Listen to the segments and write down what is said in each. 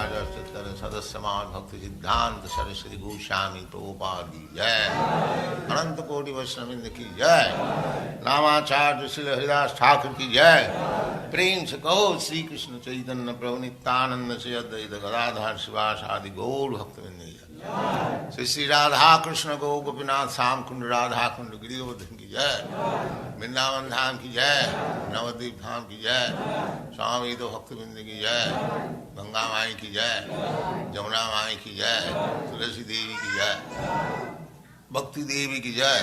Rajachittara Sadasyaman Bhakti Siddhanta Saraswati Goswami Prabhupada ki jai. Ananta Koti Vaishnavindra ki jai. Namacharya Srila Haridas Thakur ki jai. Prem se kaho Sri Krishna Chaitanya Prabhu Nityananda Sri Advaita Gadadhar Sivas Adi Gaur Bhaktivinoda ki jai. Sri Radha Krishna Go Gopinath Sam Kund Radha Kund Giridhar ki jai. Vrindavan Dham ki jai. Navadvip Dham ki jai. Swami Bhaktivinoda ki jai. Ganga Mai ki jai. Jamuna Mai ki jai. Tulasi Devi ki jai. Bhakti Devi ki jai.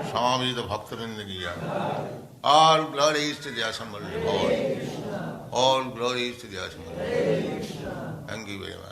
Swami Bhaktivinoda ki jai. All glories to the assembled Lord. All glories to the assembled Lord. Thank you very much.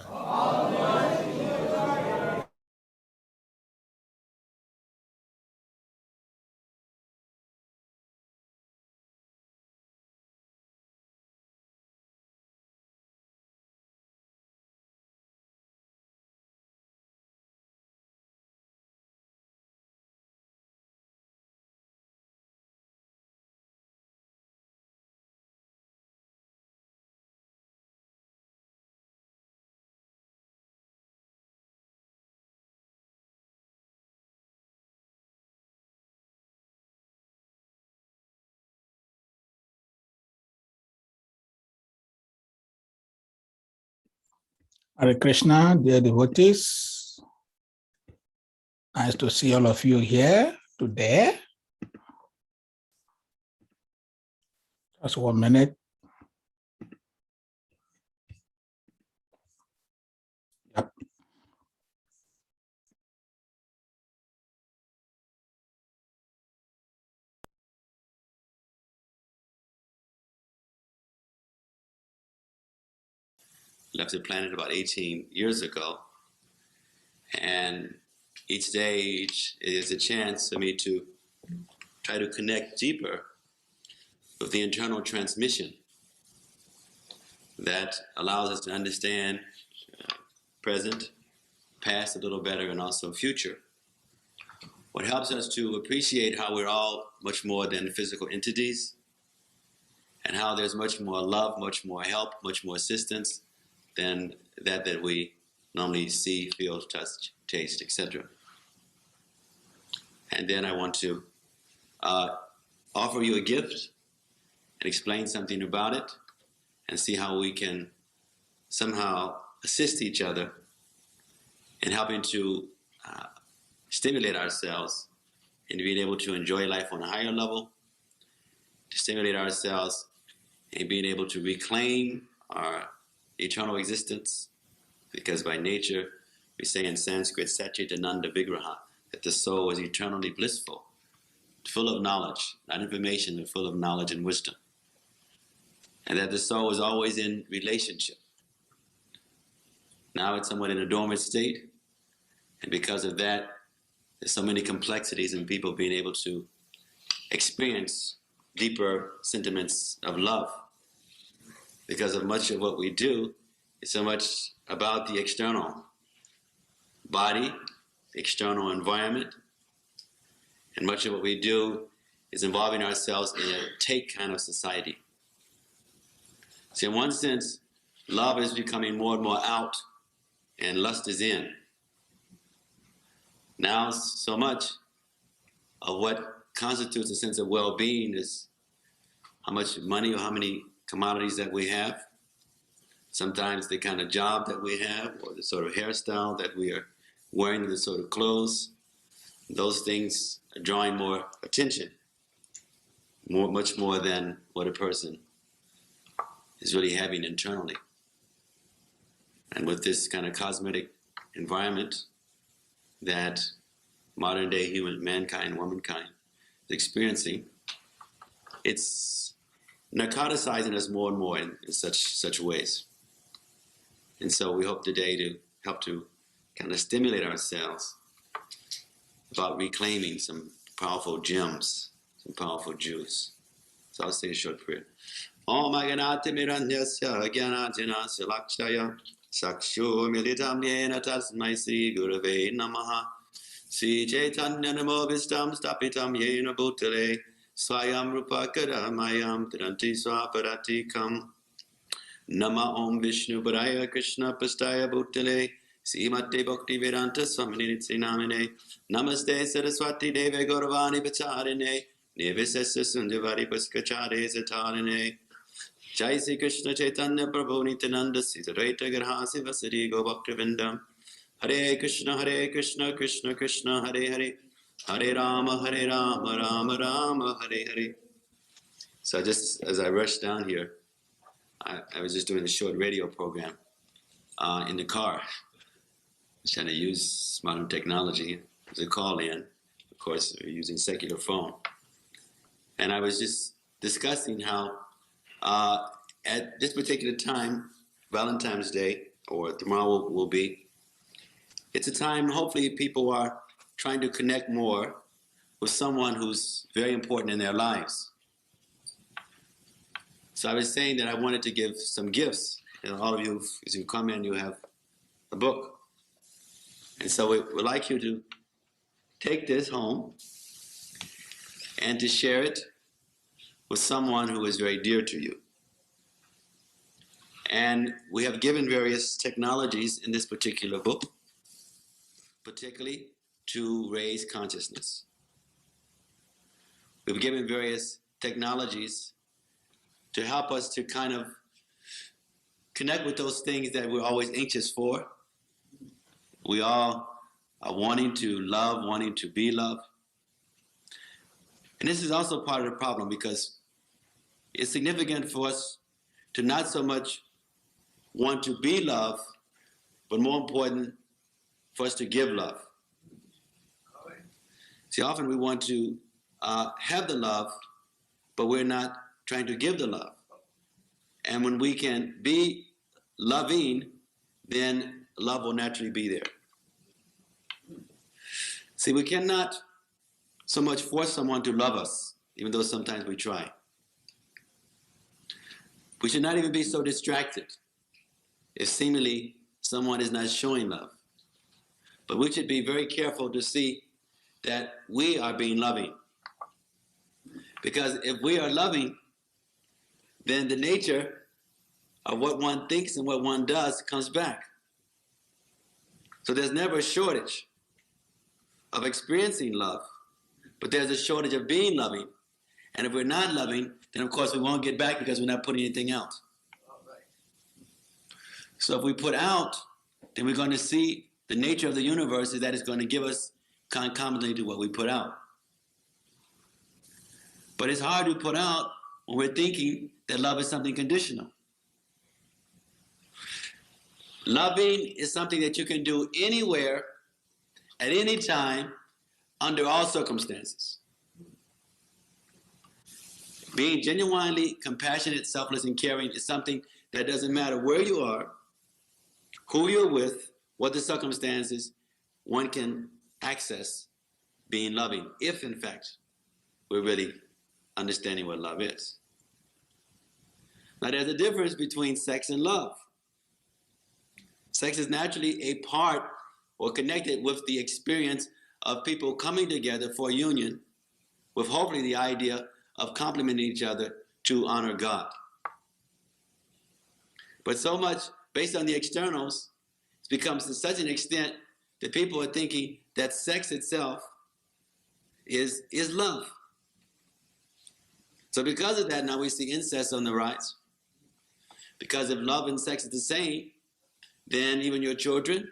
Hare Krishna, dear devotees. Nice to see all of you here today. Just 1 minute. Yep. Left the planet about 18 years ago, and each day is a chance for me to try to connect deeper with the internal transmission that allows us to understand present, past a little better, and also future. What helps us to appreciate how we're all much more than physical entities, and how there's much more love, much more help, much more assistance than that we normally see, feel, touch, taste, etc. And then I want to offer you a gift and explain something about it and see how we can somehow assist each other in helping to stimulate ourselves in being able to enjoy life on a higher level, to stimulate ourselves in being able to reclaim our eternal existence, because by nature, we say in Sanskrit, Satchitananda Vigraha, that the soul is eternally blissful, full of knowledge, not information, but full of knowledge and wisdom. And that the soul is always in relationship. Now it's somewhat in a dormant state, and because of that, there's so many complexities in people being able to experience deeper sentiments of love. Because of much of what we do is so much about the external body, the external environment, and much of what we do is involving ourselves in a take kind of society. So in one sense, love is becoming more and more out, and lust is in. Now, so much of what constitutes a sense of well-being is how much money or how many commodities that we have, sometimes the kind of job that we have, or the sort of hairstyle that we are wearing, the sort of clothes. Those things are drawing more attention, much more than what a person is really having internally. And with this kind of cosmetic environment that modern day mankind, womankind is experiencing, it's narcoticizing us more and more in such ways. And so we hope today to help to kind of stimulate ourselves about reclaiming some powerful gems, some powerful juice. So I'll say a short prayer. Om Aganati Miranyasya Gyanatinasya Lakshaya Sakshu Militam Yena Tasmai Sri Gurave Namaha Sri Chaitanya Namo Vistam Stapitam Yena Bhutale Swayam Rupakara Mayam Tiranti Swaparati Kam Nama Om Vishnu Padaya Krishna Pastaya Bhutale Srimate Bhakti Vedanta Swami Namine Namaste Saraswati Deve Gauravani Bacharine Nivesessa Sundavari Paskachare Satarine Jai Sri Krishna Chaitanya Prabhu Nityananda Siddhartha Garhasi Vasari Go Bhaktivindam Hare Krishna Krishna Krishna Hare Hare Hare Rama Rama Rama Hare Hare. So just as I rushed down here, I was just doing a short radio program in the car. I was trying to use modern technology. It was a call-in. Of course, we're using secular phone. And I was just discussing how at this particular time, Valentine's Day, or tomorrow will be, it's a time hopefully people are trying to connect more with someone who's very important in their lives. So I was saying that I wanted to give some gifts. And all of you, as you come in, you have a book. And so we would like you to take this home and to share it with someone who is very dear to you. And we have given various technologies in this particular book, particularly to raise consciousness. We've given various technologies to help us to kind of connect with those things that we're always anxious for. We all are wanting to love, wanting to be loved. And this is also part of the problem because it's significant for us to not so much want to be loved, but more important, for us to give love. See, often we want to have the love, but we're not trying to give the love. And when we can be loving, then love will naturally be there. See, we cannot so much force someone to love us, even though sometimes we try. We should not even be so distracted if seemingly someone is not showing love. But we should be very careful to see that we are being loving. Because if we are loving, then the nature of what one thinks and what one does comes back. So there's never a shortage of experiencing love, but there's a shortage of being loving. And if we're not loving, then of course we won't get back because we're not putting anything out. So if we put out, then we're going to see the nature of the universe is that it's going to give us concomitantly to what we put out. But it's hard to put out when we're thinking that love is something conditional. Loving is something that you can do anywhere, at any time, under all circumstances. Being genuinely compassionate, selfless, and caring is something that doesn't matter where you are, who you're with, what the circumstances, one can access being loving, if in fact we're really understanding what love is. Now there's a difference between sex and love. Sex is naturally a part or connected with the experience of people coming together for a union with hopefully the idea of complementing each other to honor God. But so much based on the externals, it becomes to such an extent that people are thinking that sex itself is love. So because of that, now we see incest on the rise. Because if love and sex is the same, then even your children,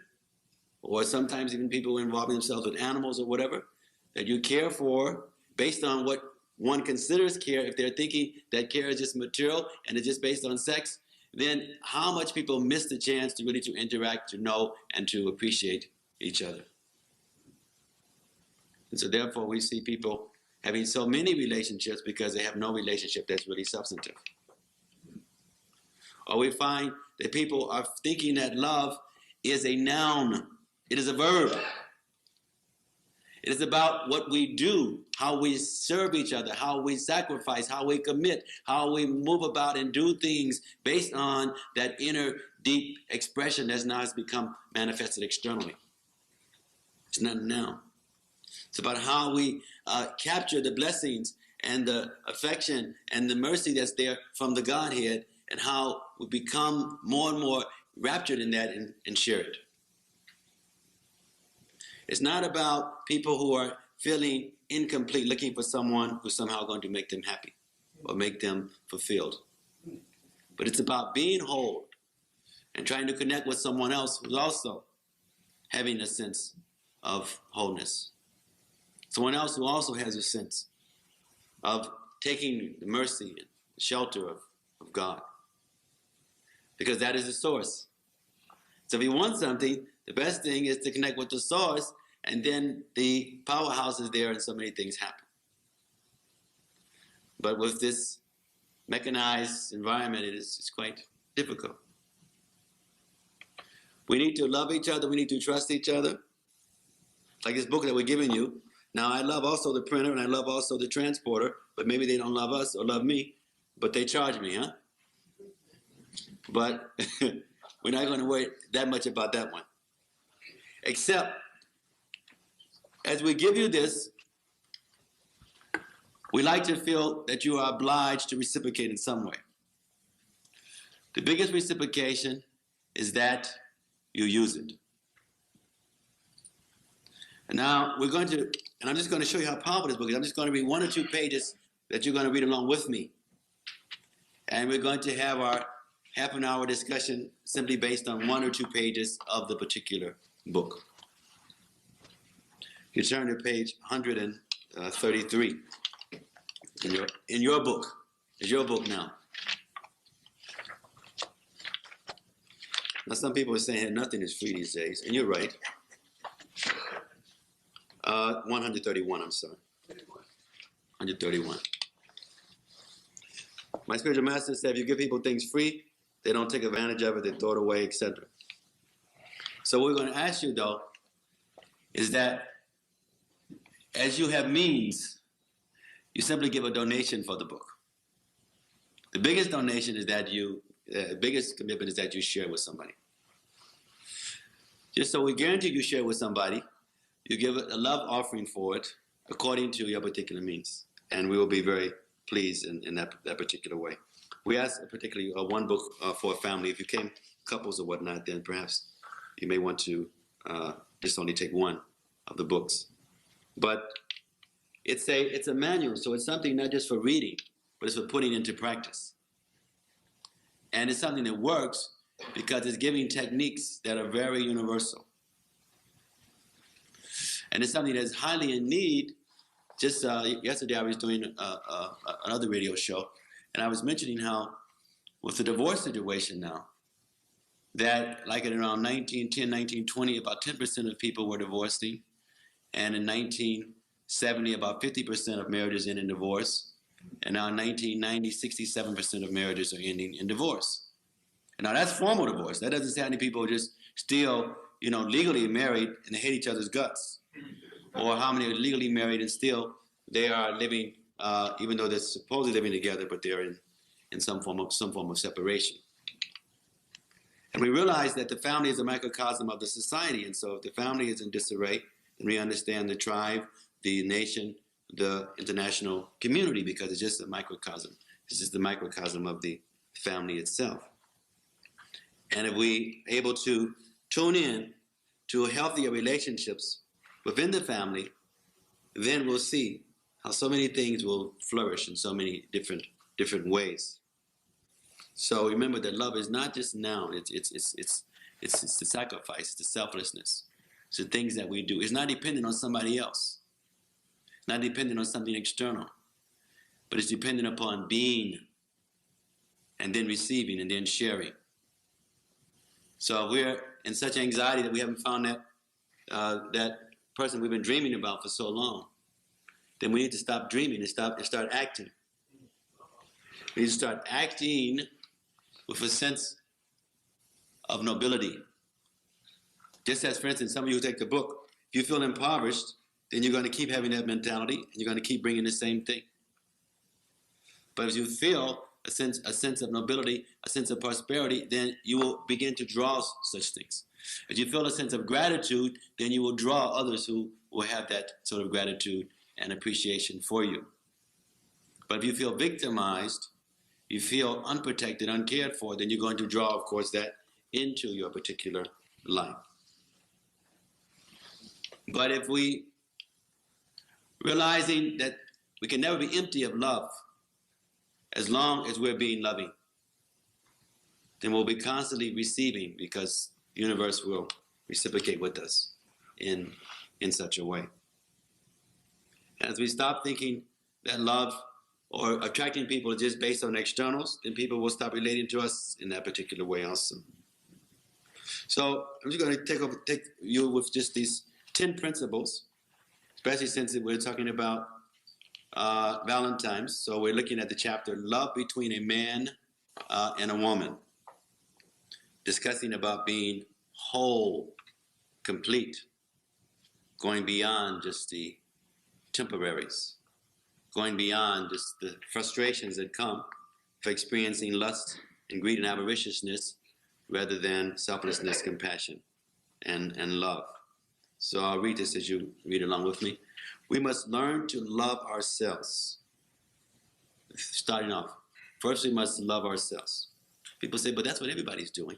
or sometimes even people involving themselves with animals or whatever, that you care for based on what one considers care, if they're thinking that care is just material and it's just based on sex, then how much people miss the chance to really to interact, to know, and to appreciate each other. And so therefore we see people having so many relationships because they have no relationship that's really substantive. Or we find that people are thinking that love is a noun. It is a verb. It is about what we do, how we serve each other, how we sacrifice, how we commit, how we move about and do things based on that inner deep expression that now has become manifested externally. It's not a noun. It's about how we capture the blessings and the affection and the mercy that's there from the Godhead and how we become more and more raptured in that and share it. It's not about people who are feeling incomplete, looking for someone who's somehow going to make them happy or make them fulfilled. But it's about being whole and trying to connect with someone else who's also having a sense of wholeness. Someone else who also has a sense of taking the mercy and shelter of God. Because that is the source. So if you want something, the best thing is to connect with the source, and then the powerhouse is there and so many things happen. But with this mechanized environment, it's quite difficult. We need to love each other. We need to trust each other. Like this book that we're giving you. Now, I love also the printer and I love also the transporter, but maybe they don't love us or love me, but they charge me, huh? But we're not going to worry that much about that one. Except, as we give you this, we like to feel that you are obliged to reciprocate in some way. The biggest reciprocation is that you use it. And now we're going to, and I'm just going to show you how powerful this book is. I'm just going to read 1 or 2 pages that you're going to read along with me. And we're going to have our half an hour discussion simply based on 1 or 2 pages of the particular book. You turn to page 133 in your book. It's your book now. Now some people are saying nothing is free these days, and you're right. 131, I'm sorry. 131. My spiritual master said, if you give people things free, they don't take advantage of it, they throw it away, etc. So what we're going to ask you, though, is that as you have means, you simply give a donation for the book. The biggest donation is that the biggest commitment is that you share with somebody. Just so we guarantee you share with somebody, you give a love offering for it according to your particular means. And we will be very pleased in that particular way. We ask particularly one book for a family. If you came couples or whatnot, then perhaps you may want to just only take one of the books. But it's a manual, so it's something not just for reading, but it's for putting into practice. And it's something that works because it's giving techniques that are very universal. And it's something that's highly in need. Just yesterday I was doing another radio show, and I was mentioning how with the divorce situation now, that like at around 1910, 1920, about 10% of people were divorcing. And in 1970, about 50% of marriages end in divorce. And now in 1990, 67% of marriages are ending in divorce. And now that's formal divorce. That doesn't say how many people are just still, legally married and they hate each other's guts. Or how many are legally married and still they are living, even though they're supposedly living together, but they're in some form of separation. And we realize that the family is a microcosm of the society. And so if the family is in disarray, then we understand the tribe, the nation, the international community, because it's just a microcosm. It's just the microcosm of the family itself. And if we are able to tune in to healthier relationships within the family, then we'll see how so many things will flourish in so many different ways. So remember that love is not just noun. It's the sacrifice, it's the selflessness. It's the things that we do. It's not dependent on somebody else. It's not dependent on something external. But it's dependent upon being and then receiving and then sharing. So if we're in such anxiety that we haven't found that person we've been dreaming about for so long, then we need to stop dreaming and start acting. We need to start acting with a sense of nobility. Just as, for instance, some of you who take the book, if you feel impoverished, then you're going to keep having that mentality and you're going to keep bringing the same thing. But if you feel a sense of nobility, a sense of prosperity, then you will begin to draw such things. If you feel a sense of gratitude, then you will draw others who will have that sort of gratitude and appreciation for you. But if you feel victimized, you feel unprotected, uncared for, then you're going to draw, of course, that into your particular life. But if we, realizing that we can never be empty of love as long as we're being loving, then we'll be constantly receiving, because the universe will reciprocate with us in such a way. As we stop thinking that love or attracting people is just based on externals, then people will stop relating to us in that particular way also. So I'm just going to take you with just these 10 principles, especially since we're talking about Valentine's. So we're looking at the chapter Love Between a Man and a Woman, discussing about being whole, complete, going beyond just the temporaries, going beyond just the frustrations that come for experiencing lust and greed and avariciousness rather than selflessness, compassion, and love. So I'll read this as you read along with me. We must learn to love ourselves. Starting off, first we must love ourselves. People say, but that's what everybody's doing.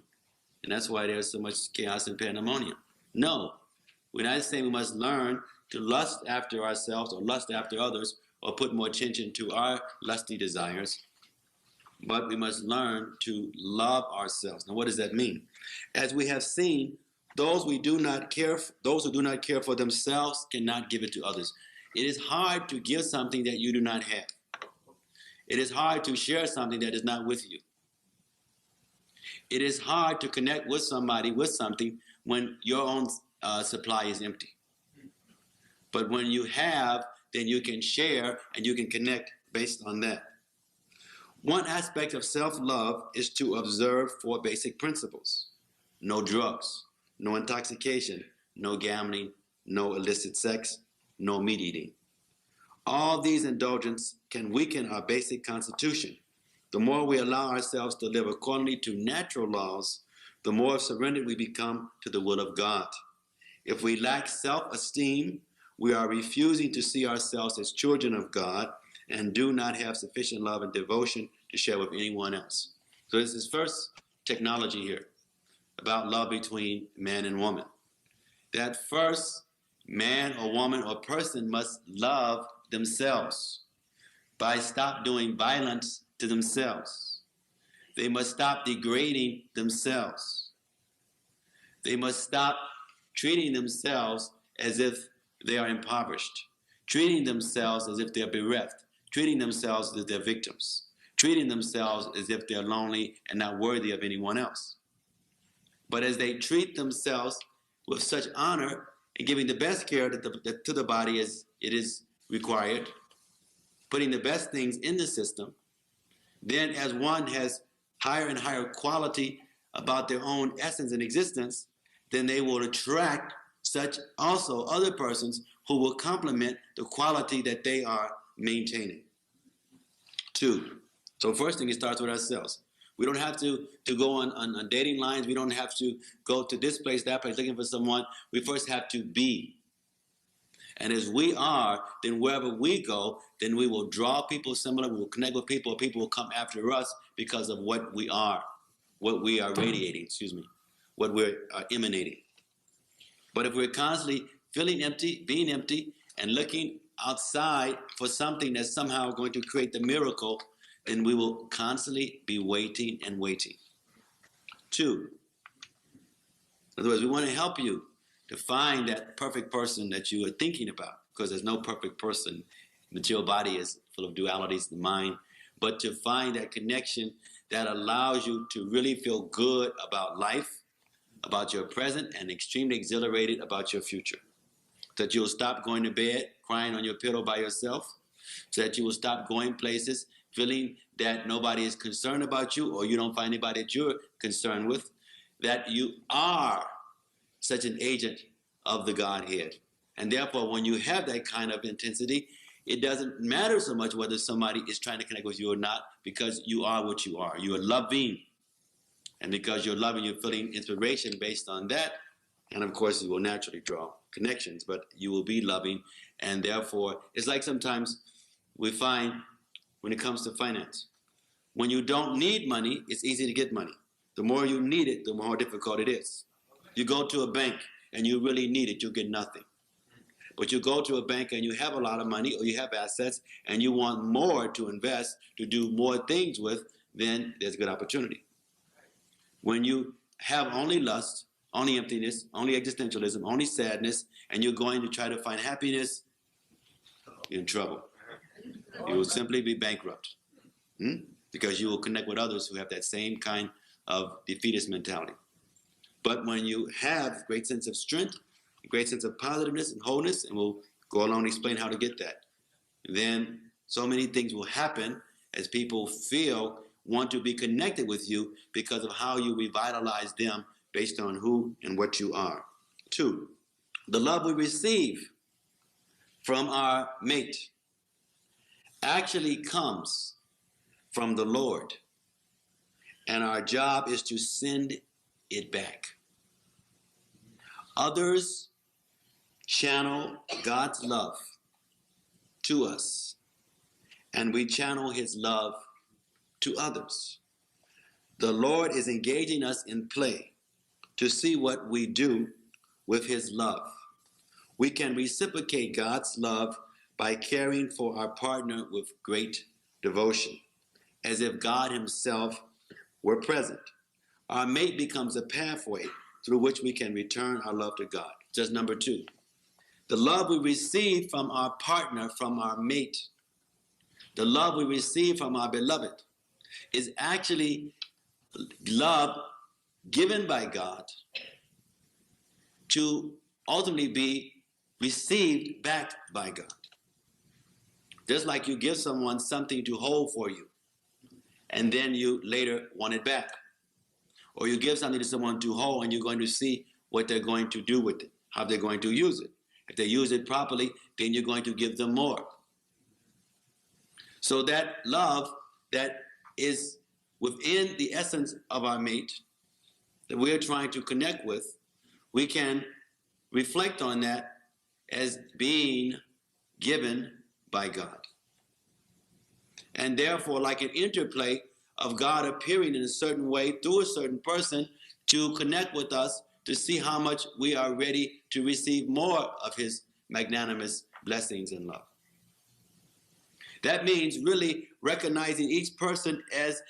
And that's why there's so much chaos and pandemonium. No, we're not saying we must learn to lust after ourselves or lust after others or put more attention to our lusty desires, but we must learn to love ourselves. Now, what does that mean? As we have seen, those who do not care for themselves cannot give it to others. It is hard to give something that you do not have. It is hard to share something that is not with you. It is hard to connect with somebody with something when your own supply is empty. But when you have, then you can share and you can connect based on that. One aspect of self-love is to observe 4 basic principles. No drugs, no intoxication, no gambling, no illicit sex, no meat eating. All these indulgences can weaken our basic constitution. The more we allow ourselves to live accordingly to natural laws, the more surrendered we become to the will of God. If we lack self-esteem, we are refusing to see ourselves as children of God and do not have sufficient love and devotion to share with anyone else. So this is first technology here about love between man and woman. That first man or woman or person must love themselves by stop doing violence to themselves. They must stop degrading themselves. They must stop treating themselves as if they are impoverished, treating themselves as if they're bereft, treating themselves as if they're victims, treating themselves as if they're lonely and not worthy of anyone else. But as they treat themselves with such honor and giving the best care to the body as it is required, putting the best things in the system, then as one has higher and higher quality about their own essence and existence, then they will attract such also other persons who will complement the quality that they are maintaining. 2. So first thing, it starts with ourselves. We don't have to go on dating lines. We don't have to go to this place, that place, looking for someone. We first have to be. And as we are, then wherever we go, then we will draw people similar. We will connect with people. People will come after us because of what we are radiating, what we're emanating. But if we're constantly feeling empty, being empty, and looking outside for something that's somehow going to create the miracle, then we will constantly be waiting and waiting. 2. In other words, we want to help you to find that perfect person that you are thinking about, because there's no perfect person. The material body is full of dualities, the mind. But to find that connection that allows you to really feel good about life, about your present, and extremely exhilarated about your future. So that you will stop going to bed crying on your pillow by yourself, so that you will stop going places feeling that nobody is concerned about you, or you don't find anybody that you're concerned with, that you are such an agent of the Godhead. And therefore, when you have that kind of intensity, it doesn't matter so much whether somebody is trying to connect with you or not, because you are what you are. You are loving. And because you're loving, you're feeling inspiration based on that. And of course, you will naturally draw connections, but you will be loving. And therefore, it's like sometimes we find when it comes to finance, When you don't need money, it's easy to get money. The more you need it, the more difficult it is. You go to a bank and you really need it, you'll get nothing. But you go to a bank and you have a lot of money or you have assets and you want more to invest, to do more things with, then there's a good opportunity. When you have only lust, only emptiness, only existentialism, only sadness, and you're going to try to find happiness, you're in trouble. You will simply be bankrupt. Because you will connect with others who have that same kind of defeatist mentality. But when you have a great sense of strength, a great sense of positiveness and wholeness, and we'll go along and explain how to get that, then so many things will happen as people want to be connected with you because of how you revitalize them based on who and what you are. 2, the love we receive from our mate actually comes from the Lord, and our job is to send it back. Others channel God's love to us, and we channel his love to others. The Lord is engaging us in play to see what we do with his love. We can reciprocate God's love by caring for our partner with great devotion, as if God himself were present. Our mate becomes a pathway through which we can return our love to God. Just number 2. The love we receive from our partner, from our mate, the love we receive from our beloved, is actually love given by God to ultimately be received back by God. Just like you give someone something to hold for you, and then you later want it back. Or you give something to someone to hold and you're going to see what they're going to do with it, how they're going to use it. If they use it properly, then you're going to give them more. So that love that is within the essence of our mate, that we're trying to connect with, we can reflect on that as being given by God. And therefore, like an interplay of God appearing in a certain way through a certain person to connect with us, to see how much we are ready to receive more of his magnanimous blessings and love. That means really recognizing each person as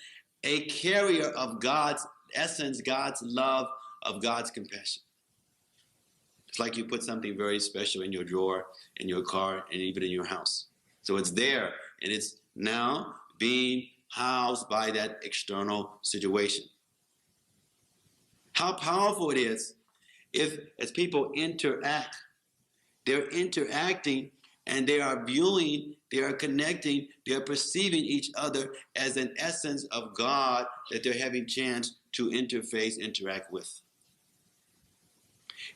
a carrier of God's essence, God's love, of God's compassion. It's like you put something very special in your drawer, in your car, and even in your house. So it's there, and it's now being housed by that external situation. How powerful it is if, as people interact, they're interacting and they are viewing, they are connecting, they are perceiving each other as an essence of God that they're having chance to interface, interact with.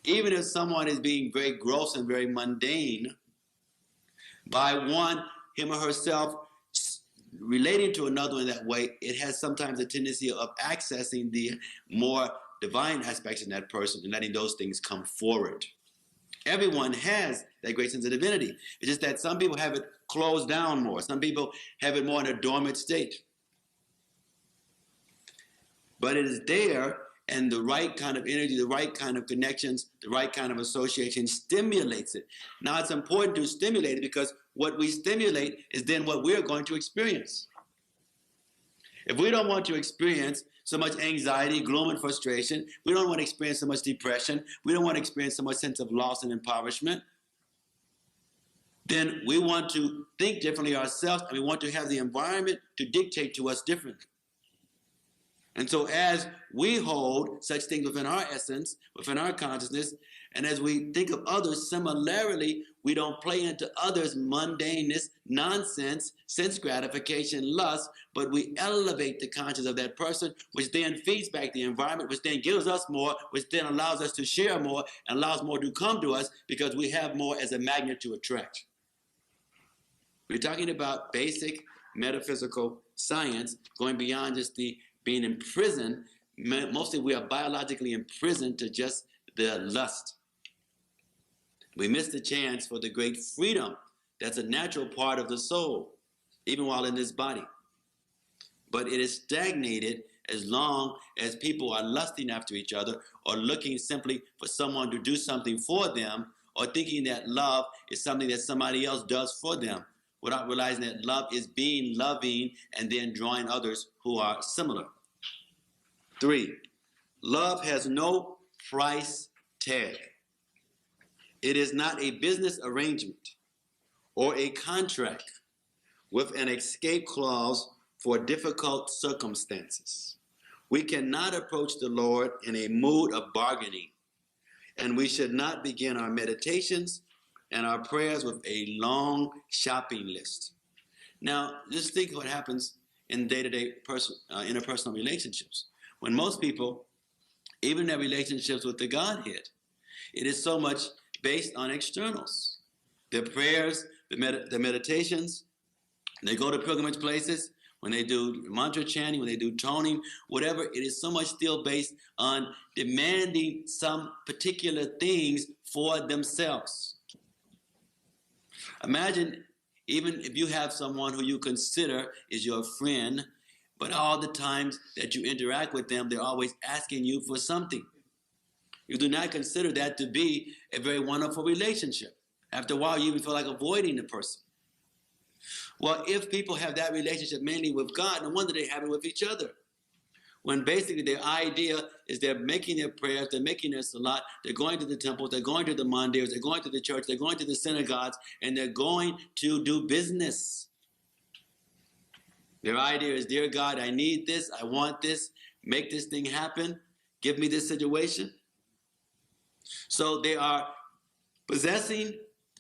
Even if someone is being very gross and very mundane, by one, him or herself relating to another in that way, it has sometimes a tendency of accessing the more divine aspects in that person and letting those things come forward. Everyone has that great sense of divinity. It's just that some people have it closed down more. Some people have it more in a dormant state. But it is there, and the right kind of energy, the right kind of connections, the right kind of association stimulates it. Now, it's important to stimulate it because what we stimulate is then what we're going to experience. If we don't want to experience so much anxiety, gloom, and frustration, we don't want to experience so much depression, we don't want to experience so much sense of loss and impoverishment, then we want to think differently ourselves, and we want to have the environment to dictate to us differently. And so as we hold such things within our essence, within our consciousness, and as we think of others similarly, we don't play into others' mundaneness, nonsense, sense gratification, lust, but we elevate the consciousness of that person, which then feeds back the environment, which then gives us more, which then allows us to share more and allows more to come to us because we have more as a magnet to attract. We're talking about basic metaphysical science, going beyond just the being imprisoned. Mostly we are biologically imprisoned to just the lust. We miss the chance for the great freedom that's a natural part of the soul, even while in this body. but it is stagnated as long as people are lusting after each other or looking simply for someone to do something for them or thinking that love is something that somebody else does for them without realizing that love is being loving and then drawing others who are similar. 3, love has no price tag. It is not a business arrangement or a contract with an escape clause for difficult circumstances. We cannot approach the Lord in a mood of bargaining, and we should not begin our meditations and our prayers with a long shopping list. Now, just think what happens in day-to-day interpersonal relationships. When most people, even their relationships with the Godhead, it is so much based on externals. Their prayers, the meditations, they go to pilgrimage places, when they do mantra chanting, when they do toning, whatever, it is so much still based on demanding some particular things for themselves. Imagine even if you have someone who you consider is your friend, but all the times that you interact with them, they're always asking you for something. You do not consider that to be a very wonderful relationship. After a while, you even feel like avoiding the person. Well, if people have that relationship mainly with God, no wonder they have it with each other. When basically their idea is they're making their prayers, they're making their salat, they're going to the temples, they're going to the mandirs, they're going to the church, they're going to the synagogues, and they're going to do business. Their idea is, dear God, I need this, I want this, make this thing happen, give me this situation. So they are possessing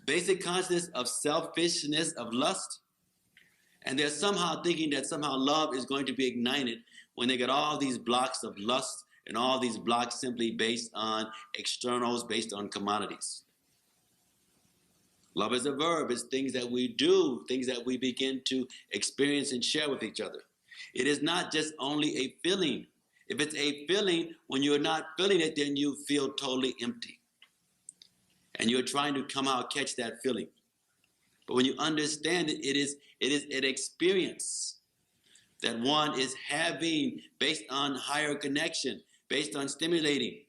basic consciousness of selfishness, of lust, and they're somehow thinking that somehow love is going to be ignited when they get all these blocks of lust and all these blocks simply based on externals, based on commodities. Love is a verb. It's things that we do, things that we begin to experience and share with each other. It is not just only a feeling. If it's a feeling, when you're not feeling it, then you feel totally empty. And you're trying to somehow catch that feeling. But when you understand it, it is an experience that one is having based on higher connection, based on stimulating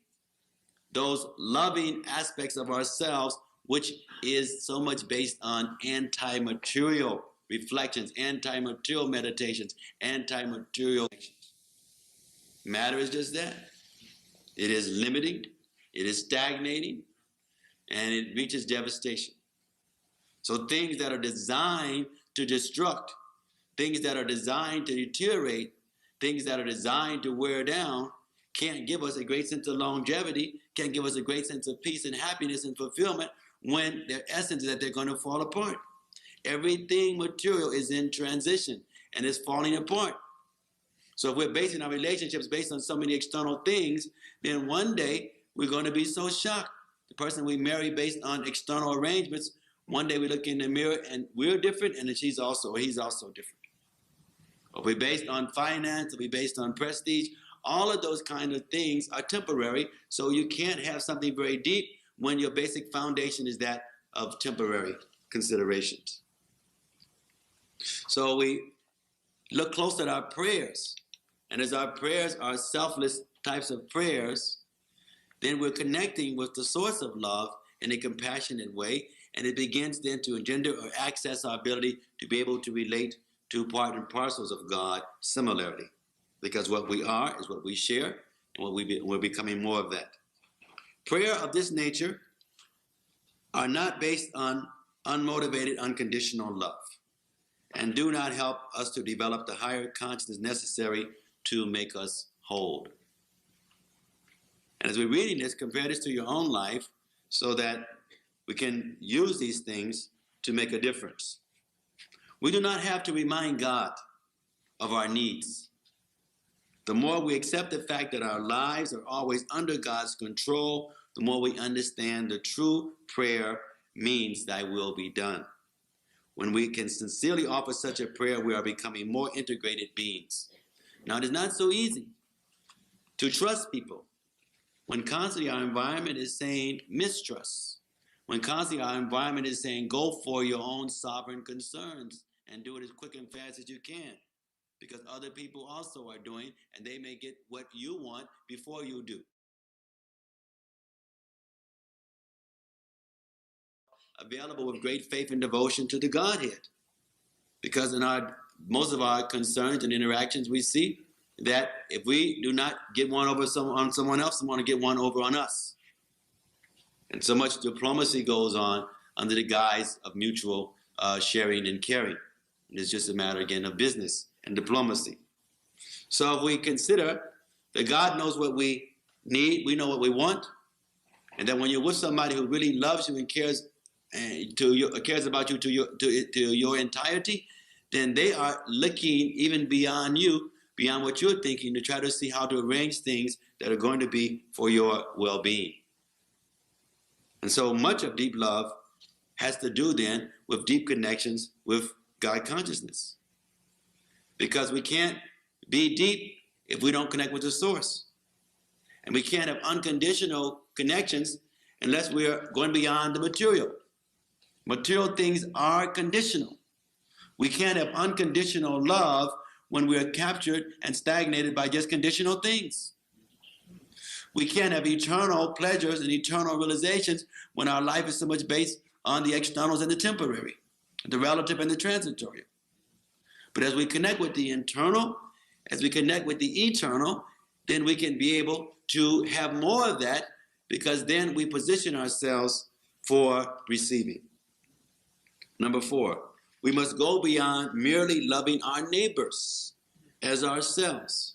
those loving aspects of ourselves, which is so much based on anti-material reflections, anti-material meditations, anti-material actions. Matter is just that. It is limiting, it is stagnating, and it reaches devastation. So things that are designed to destruct, things that are designed to deteriorate, things that are designed to wear down, can't give us a great sense of longevity, can't give us a great sense of peace and happiness and fulfillment when their essence is that they're going to fall apart. Everything material is in transition and is falling apart. So if we're basing our relationships based on so many external things, then one day we're going to be so shocked. The person we marry based on external arrangements, one day we look in the mirror and we're different, and then he's also different. If we're based on finance, if we're based on prestige, all of those kind of things are temporary. So you can't have something very deep when your basic foundation is that of temporary considerations. So we look close at our prayers. And as our prayers are selfless types of prayers, then we're connecting with the source of love in a compassionate way, and it begins then to engender or access our ability to be able to relate to part and parcels of God similarly. Because what we are is what we share, and we're becoming more of that. Prayer of this nature are not based on unmotivated, unconditional love, and do not help us to develop the higher consciousness necessary to make us whole. And as we're reading this, compare this to your own life so that we can use these things to make a difference. We do not have to remind God of our needs. The more we accept the fact that our lives are always under God's control, the more we understand the true prayer means thy will be done. When we can sincerely offer such a prayer, we are becoming more integrated beings. Now, it is not so easy to trust people when constantly our environment is saying mistrust, when constantly our environment is saying go for your own sovereign concerns and do it as quick and fast as you can. because other people also are doing, and they may get what you want before you do. Available with great faith and devotion to the Godhead. Because in most of our concerns and interactions, we see that if we do not get one over on someone else, someone will get one over on us. And so much diplomacy goes on under the guise of mutual sharing and caring. And it's just a matter, again, of business and diplomacy. So if we consider that God knows what we need, we know what we want, and that when you're with somebody who really loves you and cares about you to your entirety, then they are looking even beyond you, beyond what you're thinking, to try to see how to arrange things that are going to be for your well-being. And so much of deep love has to do then with deep connections with God consciousness. Because we can't be deep if we don't connect with the source. And we can't have unconditional connections unless we're going beyond the material. Material things are conditional. We can't have unconditional love when we're captured and stagnated by just conditional things. We can't have eternal pleasures and eternal realizations when our life is so much based on the externals and the temporary, the relative and the transitory. But as we connect with the internal, as we connect with the eternal, then we can be able to have more of that, because then we position ourselves for receiving. Number 4, we must go beyond merely loving our neighbors as ourselves.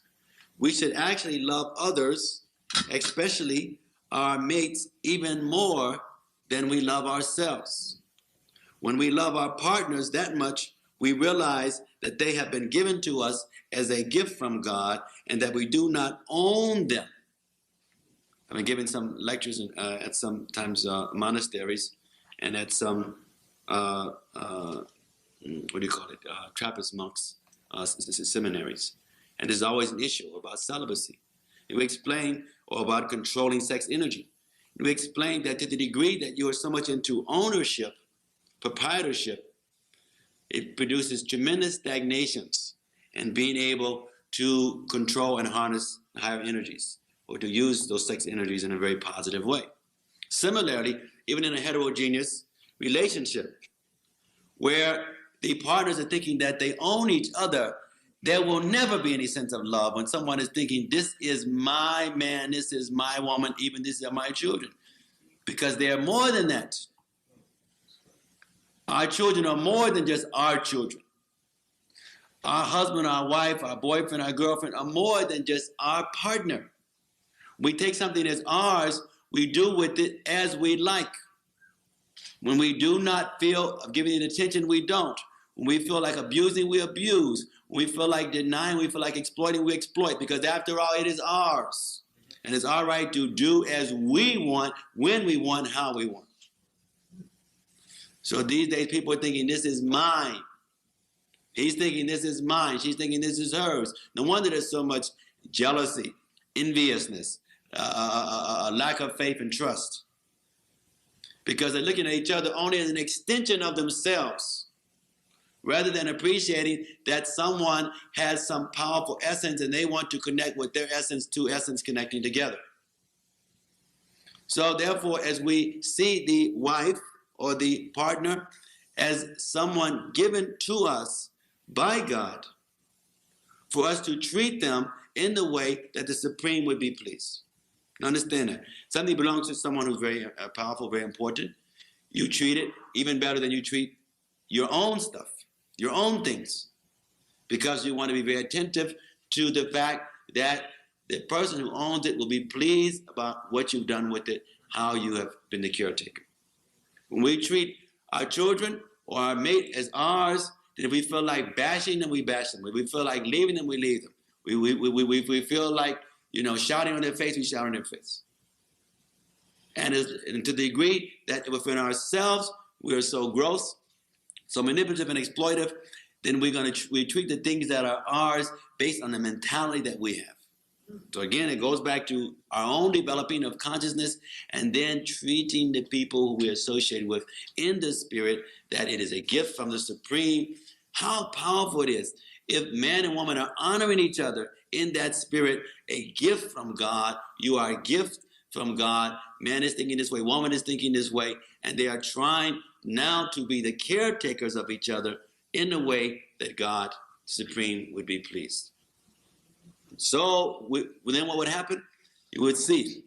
We should actually love others, especially our mates, even more than we love ourselves. When we love our partners that much, we realize that they have been given to us as a gift from God and that we do not own them. I've been giving some lectures at sometimes monasteries and at some, Trappist monks, seminaries. And there's always an issue about celibacy. And we explain, or about controlling sex energy. And we explain that to the degree that you are so much into ownership, proprietorship, it produces tremendous stagnations in being able to control and harness higher energies, or to use those sex energies in a very positive way. Similarly, even in a heterogeneous relationship, where the partners are thinking that they own each other, there will never be any sense of love when someone is thinking, this is my man, this is my woman, even these are my children. Because they are more than that. Our children are more than just our children. Our husband, our wife, our boyfriend, our girlfriend are more than just our partner. We take something as ours, we do with it as we like. When we do not feel of giving it attention, we don't. When we feel like abusing, we abuse. When we feel like denying, we feel like exploiting, we exploit. Because after all, it is ours. And it's our right to do as we want, when we want, how we want. So these days, people are thinking, this is mine. He's thinking, this is mine. She's thinking, this is hers. No wonder there's so much jealousy, enviousness, a lack of faith and trust. Because they're looking at each other only as an extension of themselves, rather than appreciating that someone has some powerful essence and they want to connect with their essence, two essence connecting together. So therefore, as we see the wife or the partner as someone given to us by God, for us to treat them in the way that the Supreme would be pleased. Understand that. Something belongs to someone who's very powerful, very important. You treat it even better than you treat your own stuff, your own things, because you want to be very attentive to the fact that the person who owns it will be pleased about what you've done with it, how you have been the caretaker. When we treat our children or our mate as ours, then if we feel like bashing them, we bash them. If we feel like leaving them, we leave them. We feel like, shouting on their face, we shout on their face. And to the degree that within ourselves, we are so gross, so manipulative and exploitive, then we treat the things that are ours based on the mentality that we have. So again, it goes back to our own developing of consciousness and then treating the people who we associate with in the spirit that it is a gift from the Supreme. How powerful it is. If man and woman are honoring each other in that spirit, a gift from God, you are a gift from God. Man is thinking this way, woman is thinking this way, and they are trying now to be the caretakers of each other in the way that God Supreme would be pleased. So then what would happen? You would see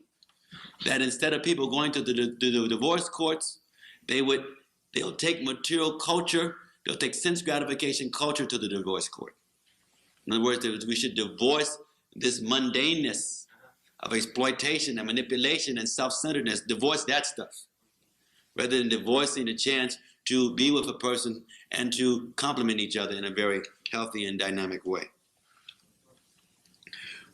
that instead of people going to the divorce courts, they'll take material culture, they'll take sense gratification culture to the divorce court. In other words, we should divorce this mundaneness of exploitation and manipulation and self-centeredness, divorce that stuff, rather than divorcing the chance to be with a person and to complement each other in a very healthy and dynamic way.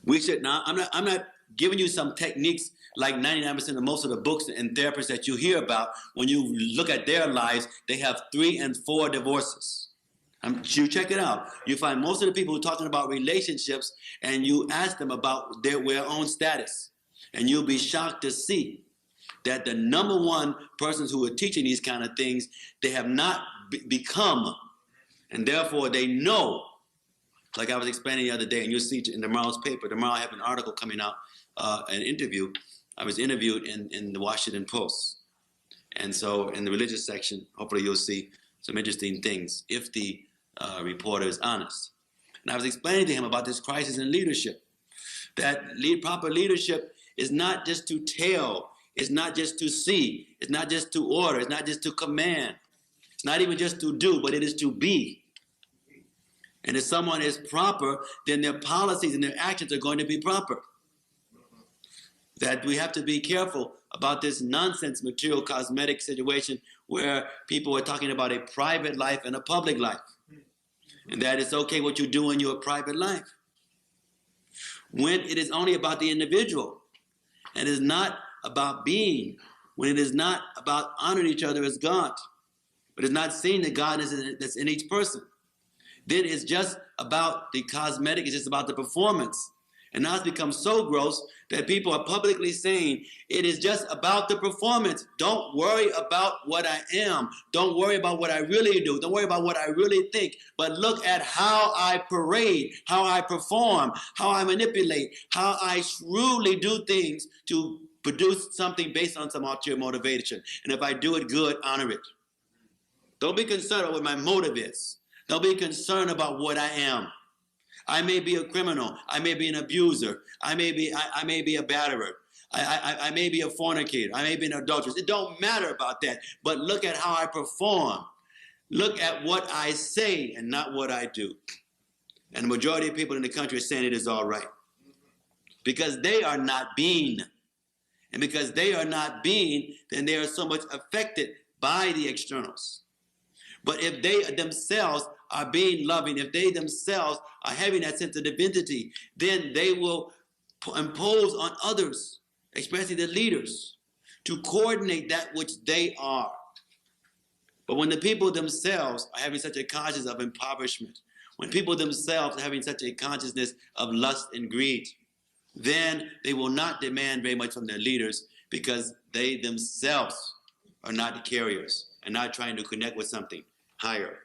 We should not, I'm not giving you some techniques like 99% of most of the books and therapists that you hear about. When you look at their lives, they have 3 and 4 divorces. You check it out. You find most of the people who are talking about relationships, and you ask them about their own status, and you'll be shocked to see that the number one persons who are teaching these kind of things, they have not become, and therefore they know. Like I was explaining the other day, and you'll see in tomorrow's paper, tomorrow I have an article coming out, an interview. I was interviewed in the Washington Post. And so in the religious section, hopefully you'll see some interesting things if the reporter is honest. And I was explaining to him about this crisis in leadership, that proper leadership is not just to tell, it's not just to see, it's not just to order, it's not just to command, it's not even just to do, but it is to be. And if someone is proper, then their policies and their actions are going to be proper. That we have to be careful about this nonsense material cosmetic situation where people are talking about a private life and a public life. And that it's okay what you do in your private life. When it is only about the individual and is not about being, when it is not about honoring each other as God, but it's not seeing the God that's in each person, then it's just about the cosmetic, it's just about the performance. And now it's become so gross that people are publicly saying it is just about the performance. Don't worry about what I am. Don't worry about what I really do. Don't worry about what I really think. But look at how I parade, how I perform, how I manipulate, how I shrewdly do things to produce something based on some ulterior motivation. And if I do it good, honor it. Don't be concerned about what my motive is. Don't be concerned about what I am. I may be a criminal. I may be an abuser. I may be a batterer. I may be a fornicator. I may be an adulteress. It don't matter about that. But look at how I perform. Look at what I say and not what I do. And the majority of people in the country are saying it is all right. Because they are not being. And because they are not being, then they are so much affected by the externals. But if they themselves are being loving, if they themselves are having that sense of divinity, then they will impose on others, especially the leaders, to coordinate that which they are. But when the people themselves are having such a consciousness of impoverishment, when people themselves are having such a consciousness of lust and greed, then they will not demand very much from their leaders because they themselves are not the carriers and not trying to connect with something higher.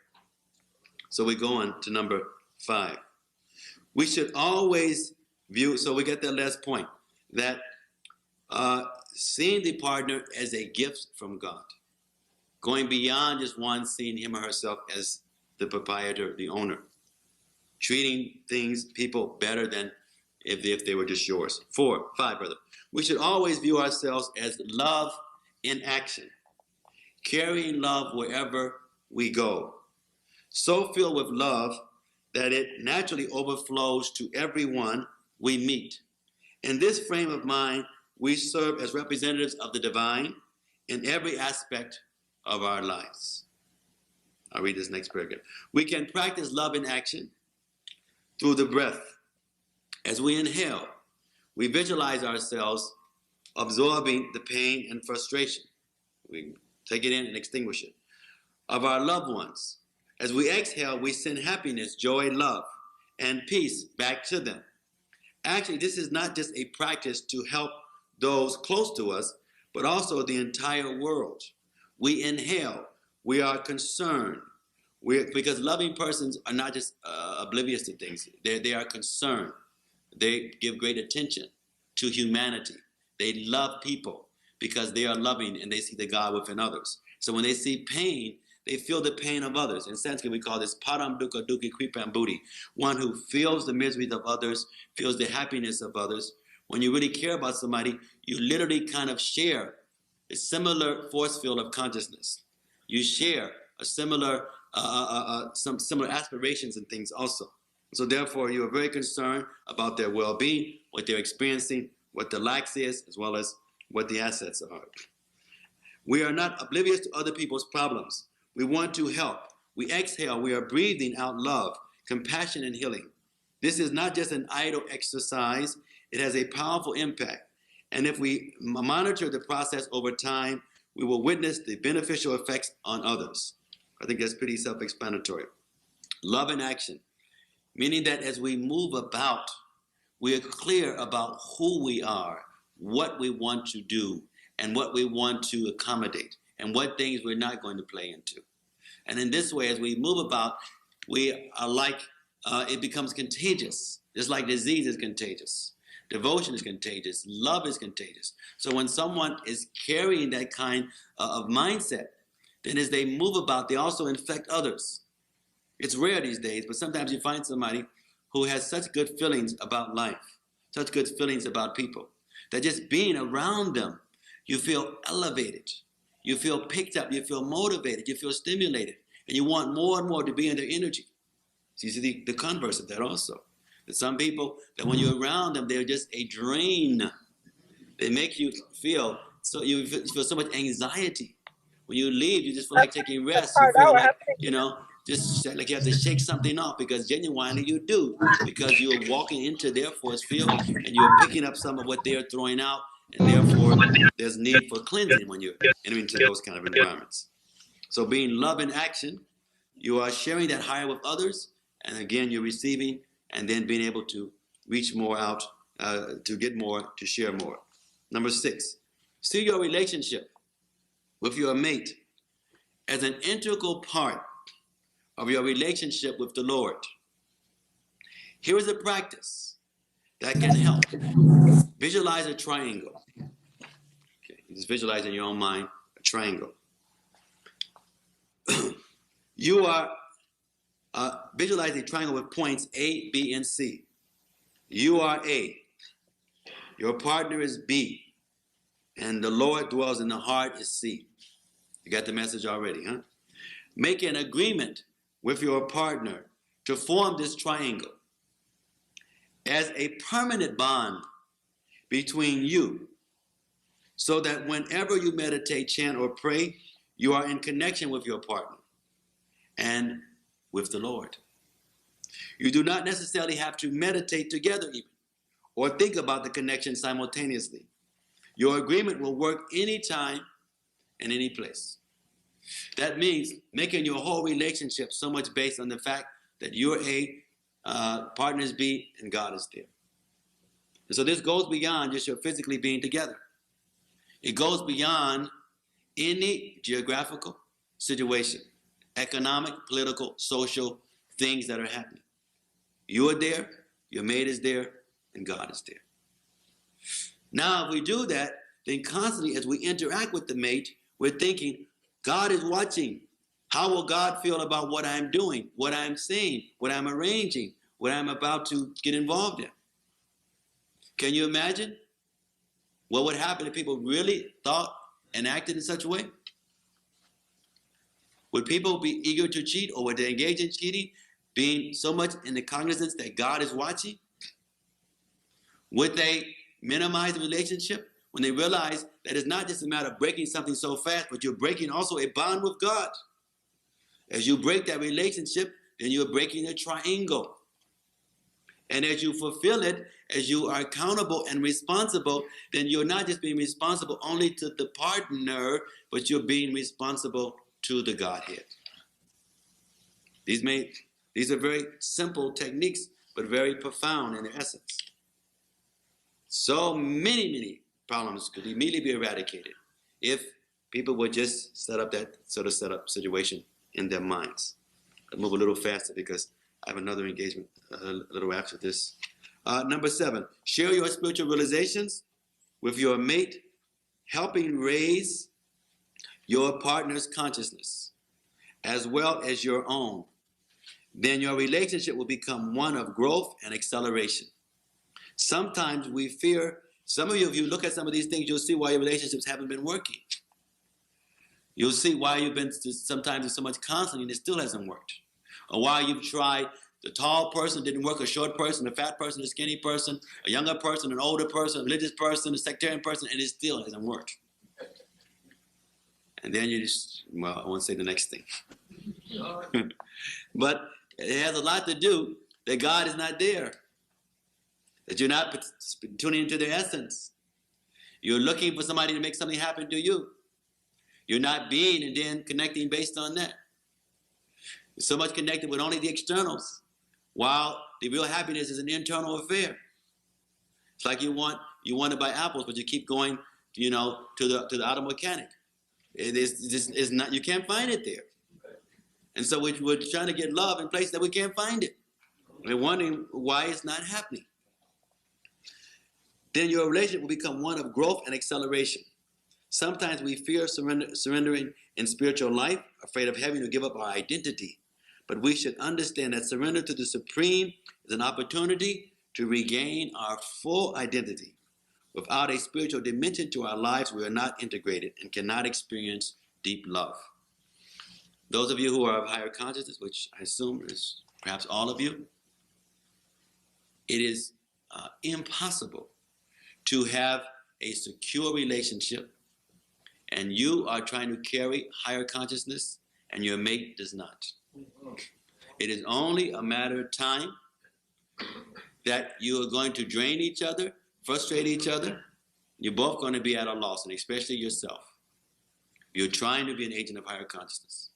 So we go on to number 5. We should always view, so we get that last point, that seeing the partner as a gift from God, going beyond just one seeing him or herself as the proprietor, the owner, treating things, people better than if they were just yours. 5, brother. We should always view ourselves as love in action, carrying love wherever we go, so filled with love that it naturally overflows to everyone we meet. In this frame of mind, we serve as representatives of the divine in every aspect of our lives. I'll read this next paragraph. We can practice love in action through the breath. As we inhale, we visualize ourselves absorbing the pain and frustration. We take it in and extinguish it. Of our loved ones. As we exhale, we send happiness, joy, love, and peace back to them. Actually, this is not just a practice to help those close to us, but also the entire world. We inhale, we are concerned, Because loving persons are not just oblivious to things. They are concerned. They give great attention to humanity. They love people because they are loving and they see the God within others. So when they see pain, they feel the pain of others. In Sanskrit, we call this param dukkha dukhi kripam buddhi. One who feels the miseries of others, feels the happiness of others. When you really care about somebody, you literally kind of share a similar force field of consciousness. You share a similar, some similar aspirations and things also. So therefore, you are very concerned about their well-being, what they're experiencing, what the lacks is, as well as what the assets are. We are not oblivious to other people's problems. We want to help. We exhale. We are breathing out love, compassion, and healing. This is not just an idle exercise. It has a powerful impact. And if we monitor the process over time, we will witness the beneficial effects on others. I think that's pretty self-explanatory. Love in action, meaning that as we move about, we are clear about who we are, what we want to do, and what we want to accommodate, and what things we're not going to play into. And in this way, as we move about, we are like, it becomes contagious, just like disease is contagious. Devotion is contagious. Love is contagious. So when someone is carrying that kind of mindset, then as they move about, they also infect others. It's rare these days, but sometimes you find somebody who has such good feelings about life, such good feelings about people, that just being around them, you feel elevated, you feel picked up, you feel motivated, you feel stimulated, and you want more and more to be in their energy. So you see the converse of that also. That some people, that when you're around them, they're just a drain. They make you feel, so you feel so much anxiety. When you leave, you just feel like taking rest. You feel like, just like you have to shake something off, because genuinely you do, because you're walking into their force field and you're picking up some of what they're throwing out, and therefore there's need for cleansing when you're entering into those kind of environments. So being love in action, you are sharing that higher with others, and again, you're receiving, and then being able to reach more out, to get more, to share more. Number 6, see your relationship with your mate as an integral part of your relationship with the Lord. Here is a practice that can help. Visualize a triangle. Okay, you just visualize in your own mind a triangle. You are visualize a triangle with points A, B, and C. You are A. Your partner is B. And the Lord dwells in the heart is C. You got the message already, huh? Make an agreement with your partner to form this triangle as a permanent bond between you, so that whenever you meditate, chant, or pray, you are in connection with your partner and with the Lord. You do not necessarily have to meditate together even, or think about the connection simultaneously. Your agreement will work anytime and any place. That means making your whole relationship so much based on the fact that you're A, partner is B, and God is there. And so this goes beyond just your physically being together. It goes beyond any geographical situation, economic, political, social things that are happening. You are there, your mate is there, and God is there. Now, if we do that, then constantly as we interact with the mate, we're thinking, God is watching. How will God feel about what I'm doing, what I'm saying, what I'm arranging, what I'm about to get involved in? Can you imagine what would happen if people really thought and acted in such a way? Would people be eager to cheat, or would they engage in cheating, being so much in the cognizance that God is watching? Would they minimize the relationship when they realize that it's not just a matter of breaking something so fast, but you're breaking also a bond with God? As you break that relationship, then you're breaking a triangle. And as you fulfill it, as you are accountable and responsible, then you're not just being responsible only to the partner, but you're being responsible to the Godhead. These are very simple techniques, but very profound in their essence. So many problems could immediately be eradicated if people would just set up that sort of setup situation in their minds. move a little faster because I have another engagement a little after this. Number 7, share your spiritual realizations with your mate, helping raise your partner's consciousness as well as your own. Then your relationship will become one of growth and acceleration. Sometimes we fear, some of you, if you look at some of these things, you'll see why your relationships haven't been working. You'll see why you've been sometimes in so much conflict and it still hasn't worked. Or why you've tried, the tall person didn't work, a short person, a fat person, a skinny person, a younger person, an older person, a religious person, a sectarian person, and it still hasn't worked. And then you just, well, I won't say the next thing. But it has a lot to do that God is not there. That you're not tuning into their essence. You're looking for somebody to make something happen to you. You're not being and then connecting based on that. You're so much connected with only the externals, while the real happiness is an internal affair. It's like you want to buy apples, but you keep going, to the auto mechanic. It's not, you can't find it there. And so we're trying to get love in places that we can't find it. We're wondering why it's not happening. Then your relationship will become one of growth and acceleration. Sometimes we fear surrendering in spiritual life, afraid of having to give up our identity. But we should understand that surrender to the Supreme is an opportunity to regain our full identity. Without a spiritual dimension to our lives, we are not integrated and cannot experience deep love. Those of you who are of higher consciousness, which I assume is perhaps all of you, it is impossible to have a secure relationship and you are trying to carry higher consciousness and your mate does not. It is only a matter of time that you are going to drain each other, frustrate each other. You're both going to be at a loss, and especially yourself. You're trying to be an agent of higher consciousness.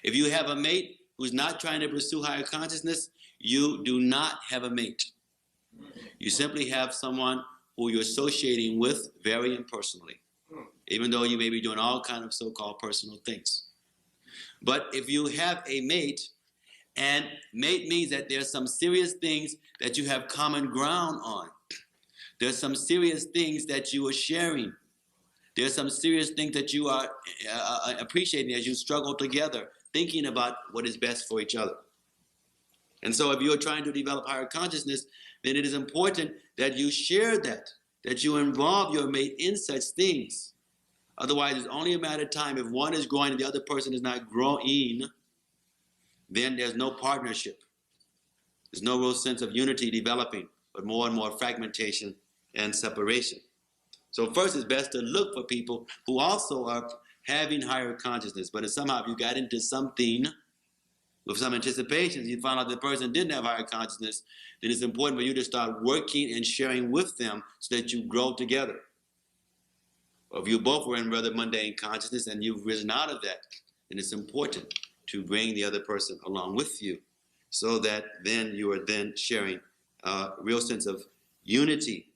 If you have a mate who's not trying to pursue higher consciousness, you do not have a mate. You simply have someone who you're associating with very impersonally, even though you may be doing all kinds of so-called personal things. But if you have a mate, and mate means that there's some serious things that you have common ground on. There's some serious things that you are sharing. There's some serious things that you are appreciating as you struggle together, thinking about what is best for each other. And so if you're trying to develop higher consciousness, then it is important that you share that you involve your mate in such things. Otherwise, it's only a matter of time. If one is growing and the other person is not growing, then there's no partnership. There's no real sense of unity developing, but more and more fragmentation and separation. So first, it's best to look for people who also are having higher consciousness. But if somehow you got into something with some anticipations, you found out the person didn't have higher consciousness, then it's important for you to start working and sharing with them so that you grow together. Or if you both were in rather mundane consciousness and you've risen out of that, then it's important to bring the other person along with you so that then you are then sharing a real sense of unity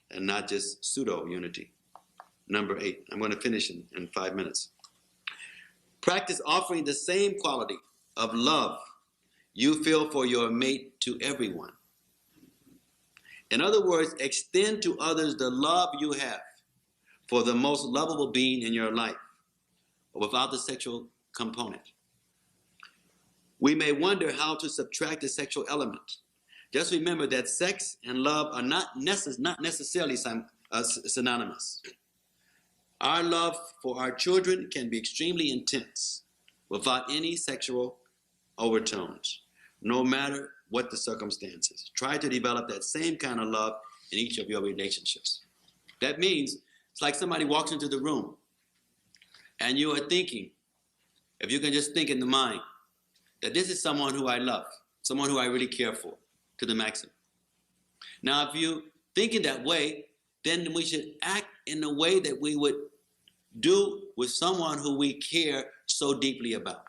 and not just pseudo-unity. Number 8, I'm going to finish in 5 minutes. Practice offering the same quality of love you feel for your mate to everyone. In other words, extend to others the love you have for the most lovable being in your life, without the sexual component. We may wonder how to subtract the sexual element. Just remember that sex and love are not necessarily synonymous. Our love for our children can be extremely intense without any sexual overtones, no matter what the circumstances. Try to develop that same kind of love in each of your relationships. That means it's like somebody walks into the room and you are thinking, if you can just think in the mind, that this is someone who I love, someone who I really care for, to the maximum. Now, if you think in that way, then we should act in the way that we would do with someone who we care so deeply about.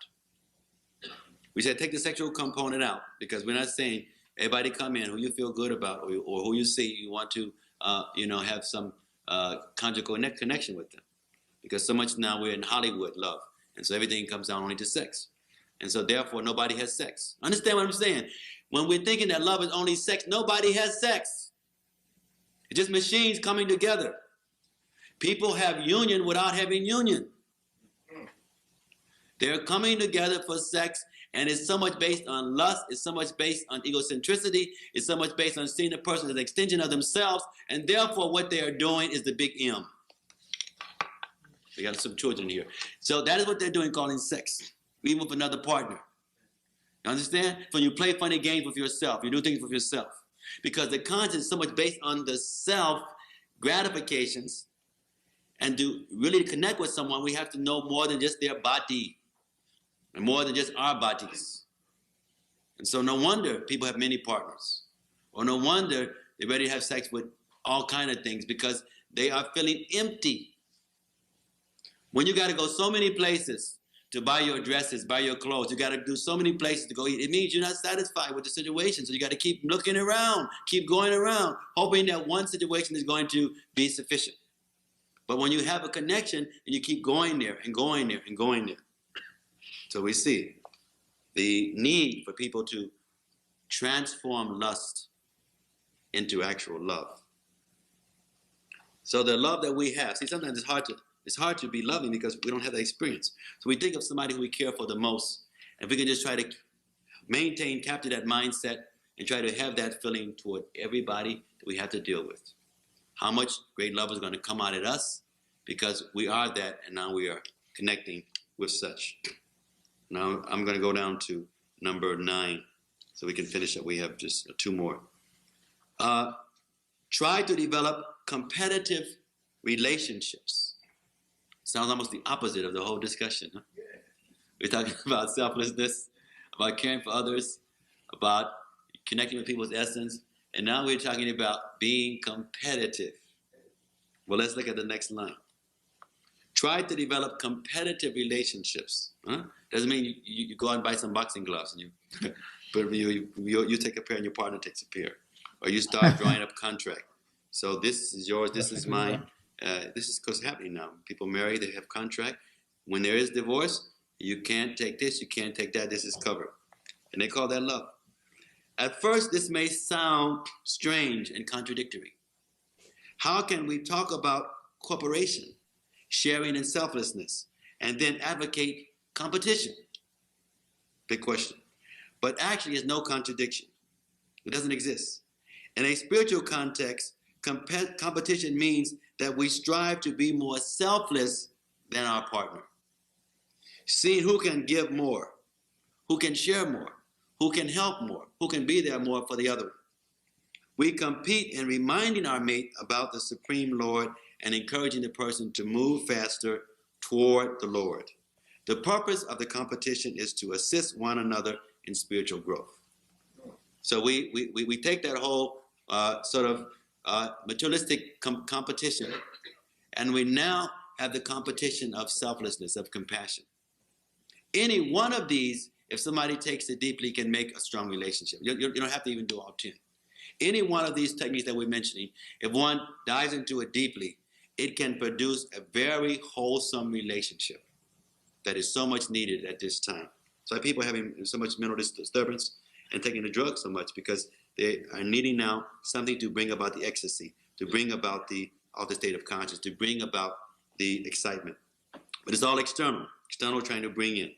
We said take the sexual component out, because we're not saying everybody come in who you feel good about or who you see you want to have some conjugal connection with them. Because so much now we're in Hollywood love, and so everything comes down only to sex. And so therefore nobody has sex. Understand what I'm saying? When we're thinking that love is only sex, nobody has sex. It's just machines coming together. People have union without having union. They're coming together for sex, and it's so much based on lust, it's so much based on egocentricity, it's so much based on seeing the person as an extension of themselves, and therefore what they are doing is the big M. We got some children here. So that is what they're doing, calling sex, even with another partner. You understand? When you play funny games with yourself, you do things with yourself. Because the conscience is so much based on the self gratifications, and to really connect with someone, we have to know more than just their body, and more than just our bodies. And so no wonder people have many partners. Or no wonder they're ready to have sex with all kinds of things, because they are feeling empty. When you got to go so many places to buy your dresses, buy your clothes, you got to do so many places to go eat, it means you're not satisfied with the situation. So you got to keep looking around, keep going around, hoping that one situation is going to be sufficient. But when you have a connection, and you keep going there and going there and going there. So we see the need for people to transform lust into actual love. So the love that we have, see, sometimes it's hard to be loving because we don't have that experience. So we think of somebody who we care for the most, and if we can just try to maintain, capture that mindset, and try to have that feeling toward everybody that we have to deal with. How much great love is going to come out at us, because we are that, and now we are connecting with such. Now I'm going to go down to number 9, so we can finish up. We have just 2 more. Try to develop competitive relationships. Sounds almost the opposite of the whole discussion. Huh? We're talking about selflessness, about caring for others, about connecting with people's essence, and now we're talking about being competitive. Well, let's look at the next line. Try to develop competitive relationships. Huh? Doesn't mean you go out and buy some boxing gloves and you take a pair and your partner takes a pair, or you start drawing up contract. So this is yours, this is mine. This is what's happening now. People marry, they have contract. When there is divorce, you can't take this, you can't take that. This is covered, and they call that love. At first, this may sound strange and contradictory. How can we talk about cooperation, sharing, and selflessness, and then advocate competition? Big question. But actually, there's no contradiction. It doesn't exist. In a spiritual context, competition means that we strive to be more selfless than our partner. Seeing who can give more, who can share more, who can help more, who can be there more for the other. We compete in reminding our mate about the Supreme Lord and encouraging the person to move faster toward the Lord. The purpose of the competition is to assist one another in spiritual growth. So we take that whole materialistic competition, and we now have the competition of selflessness, of compassion. Any one of these, if somebody takes it deeply, can make a strong relationship. You don't have to even do all 10. Any one of these techniques that we're mentioning, if one dives into it deeply, it can produce a very wholesome relationship that is so much needed at this time. So people having so much mental disturbance and taking the drugs so much because they are needing now something to bring about the ecstasy, to bring about the altered state of consciousness, to bring about the excitement. But it's all external trying to bring in.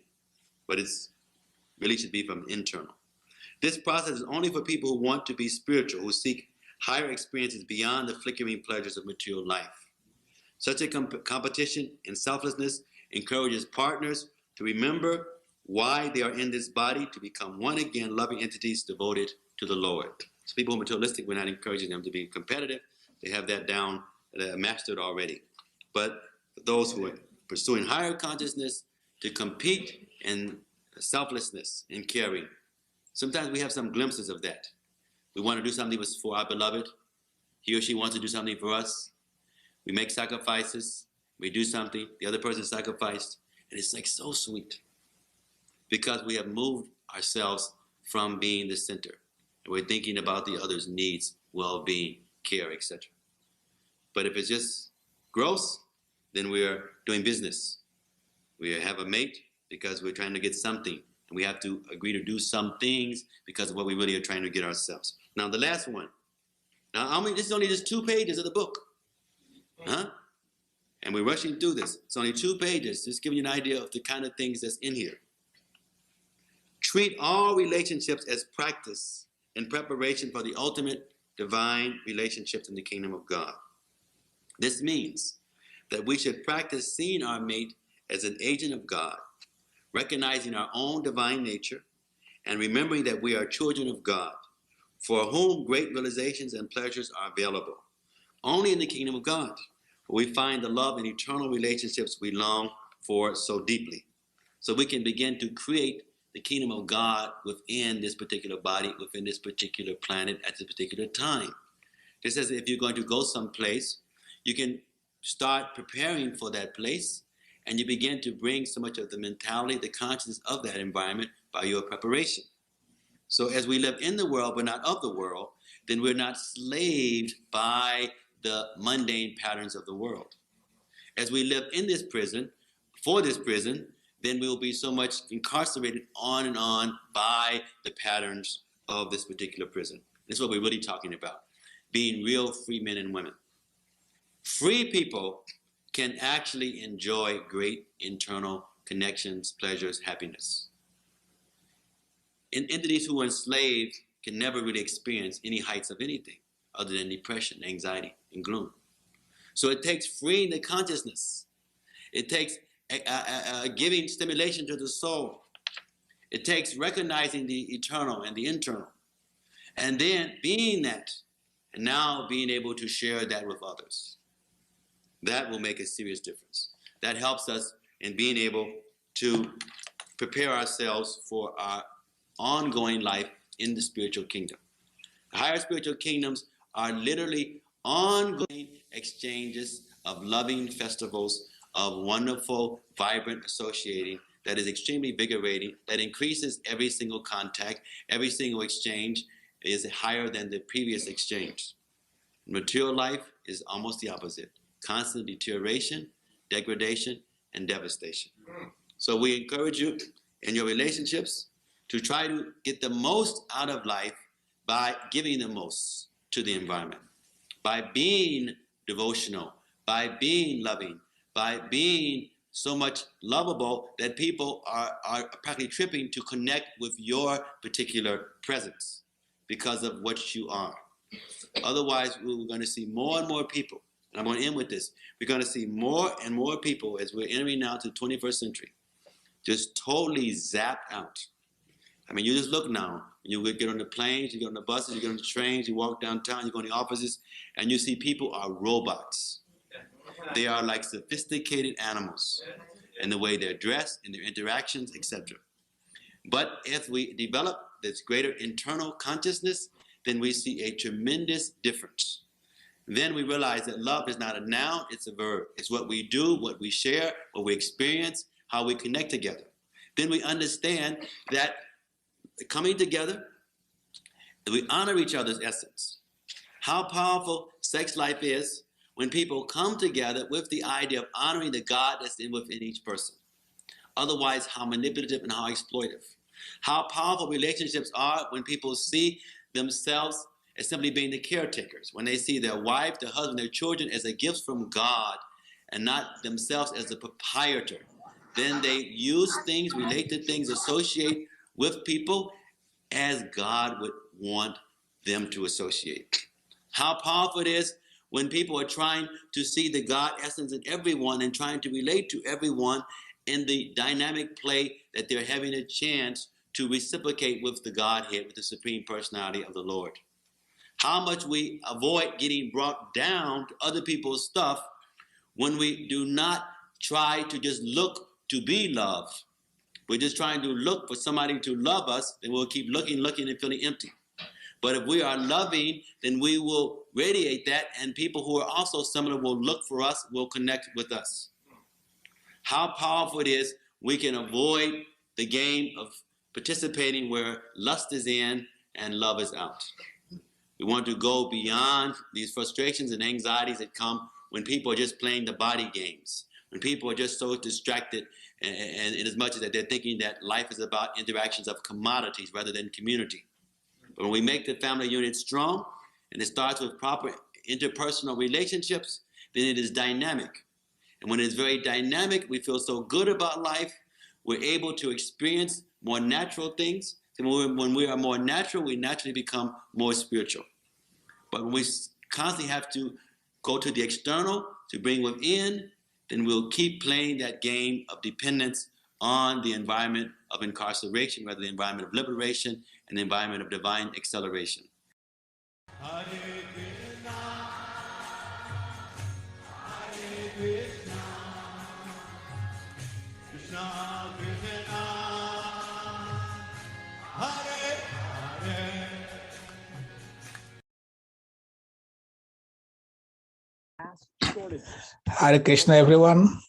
But it's really should be from internal. This process is only for people who want to be spiritual, who seek higher experiences beyond the flickering pleasures of material life. Such a competition in selflessness encourages partners to remember why they are in this body, to become one again, loving entities devoted to the Lord. So people who are materialistic, we're not encouraging them to be competitive. They have that down, mastered already. But for those who are pursuing higher consciousness, to compete in selflessness and caring. Sometimes we have some glimpses of that. We want to do something for our beloved. He or she wants to do something for us. We make sacrifices. We do something. The other person sacrificed. And it's like so sweet. Because we have moved ourselves from being the center. And we're thinking about the other's needs, well-being, care, etc. But if it's just gross, then we're doing business. We have a mate because we're trying to get something. And we have to agree to do some things because of what we really are trying to get ourselves. Now, the last one. Now, this is only just 2 pages of the book. Huh? And we're rushing through this. It's only 2 pages, just giving you an idea of the kind of things that's in here. Treat all relationships as practice in preparation for the ultimate divine relationships in the kingdom of God. This means that we should practice seeing our mate as an agent of God, recognizing our own divine nature, and remembering that we are children of God, for whom great realizations and pleasures are available. Only in the kingdom of God will we find the love and eternal relationships we long for so deeply. So we can begin to create the kingdom of God within this particular body, within this particular planet at this particular time. This says if you're going to go someplace, you can start preparing for that place, and you begin to bring so much of the mentality, the consciousness of that environment by your preparation. So as we live in the world but not of the world, then we're not slaved by the mundane patterns of the world. As we live in this prison, for this prison, then we will be so much incarcerated on and on by the patterns of this particular prison. This is what we're really talking about, being real free men and women. Free people can actually enjoy great internal connections, pleasures, happiness. And entities who are enslaved can never really experience any heights of anything other than depression, anxiety, and gloom. So it takes freeing the consciousness. It takes giving stimulation to the soul. It takes recognizing the eternal and the internal. And then being that, and now being able to share that with others. That will make a serious difference. That helps us in being able to prepare ourselves for our ongoing life in the spiritual kingdom. The higher spiritual kingdoms are literally ongoing exchanges of loving festivals, of wonderful, vibrant associating that is extremely invigorating, that increases every single contact, every single exchange is higher than the previous exchange. Material life is almost the opposite. Constant deterioration, degradation, and devastation. So we encourage you in your relationships to try to get the most out of life by giving the most to the environment, by being devotional, by being loving, by being so much lovable that people are practically tripping to connect with your particular presence because of what you are. Otherwise, we're going to see more and more people, and I'm going to end with this, we're going to see more and more people as we're entering now to the 21st century, just totally zapped out. I mean, you just look now, you get on the planes, you get on the buses, you get on the trains, you walk downtown, you go in the offices, and you see people are robots. They are like sophisticated animals in the way they're dressed, in their interactions, etc. But if we develop this greater internal consciousness, then we see a tremendous difference. Then we realize that love is not a noun, it's a verb. It's what we do, what we share, what we experience, how we connect together. Then we understand that coming together, that we honor each other's essence. How powerful sex life is when people come together with the idea of honoring the God that's within each person. Otherwise, how manipulative and how exploitive. How powerful relationships are when people see themselves as simply being the caretakers, when they see their wife, their husband, their children as a gift from God and not themselves as the proprietor. Then they use things, relate to things, associate with people as God would want them to associate. How powerful it is when people are trying to see the God essence in everyone and trying to relate to everyone in the dynamic play that they're having a chance to reciprocate with the Godhead, with the Supreme Personality of the Lord. How much we avoid getting brought down to other people's stuff when we do not try to just look to be loved. We're just trying to look for somebody to love us, and we'll keep looking and feeling empty. But if we are loving, then we will radiate that, and people who are also similar will look for us, will connect with us. How powerful it is we can avoid the game of participating where lust is in and love is out. We want to go beyond these frustrations and anxieties that come when people are just playing the body games, When people are just so distracted, and in as much as that they're thinking that life is about interactions of commodities rather than community. But when we make the family unit strong, and it starts with proper interpersonal relationships, then it is dynamic. And when it's very dynamic, we feel so good about life, we're able to experience more natural things. And when we are more natural, we naturally become more spiritual. But when we constantly have to go to the external to bring within, then we'll keep playing that game of dependence on the environment of incarceration, rather than the environment of liberation and the environment of divine acceleration. Hare Krishna, Hare Krishna, Krishna Krishna, Hare Hare. Hare Krishna, everyone.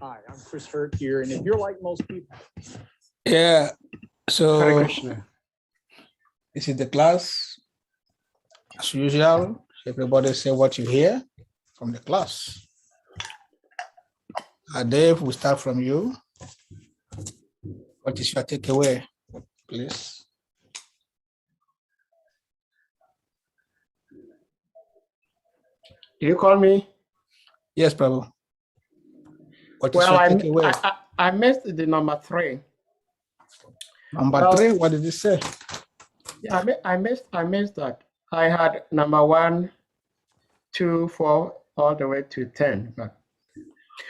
Hi, I'm Chris Hurt here, and if you're like most people, Yeah, Hare so Krishna. this is the class. As usual, everybody say what you hear from the class. Dave, we start from you. What is your takeaway, please? Did you call me? Yes, Prabhu. What is Well, your takeaway? I missed the number 3. Number 3, what did it say? Yeah, I missed that. I had number 1, 2, 4, all the way to 10. But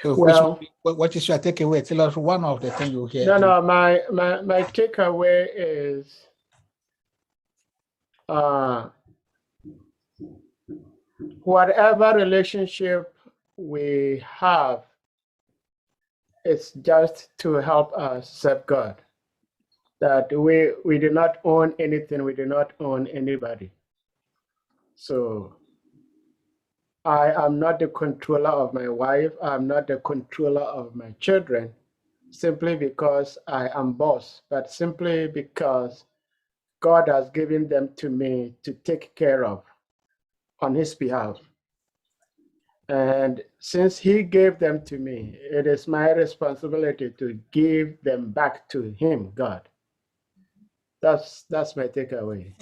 So well, what is your takeaway? Tell us one of the things you hear. no, my takeaway is whatever relationship we have, it's just to help us serve God. That we do not own anything, we do not own anybody. So I am not the controller of my wife, I'm not the controller of my children, simply because I am boss, but simply because God has given them to me to take care of on his behalf. And since he gave them to me, it is my responsibility to give them back to him, God. That's my takeaway.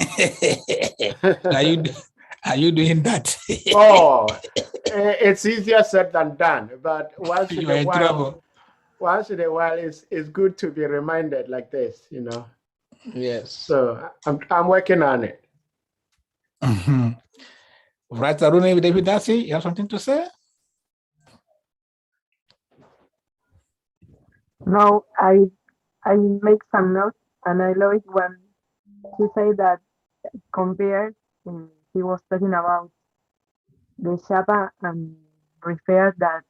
Are you doing that? Oh, it's easier said than done. But once in You are a in while, trouble. it's good to be reminded like this, you know. Yes. So I'm working on it. Mm-hmm. Right, Aruni, David Darcy, you have something to say? No, I make some notes, and I love it when he said that compared, he was talking about the Shabbat and referred that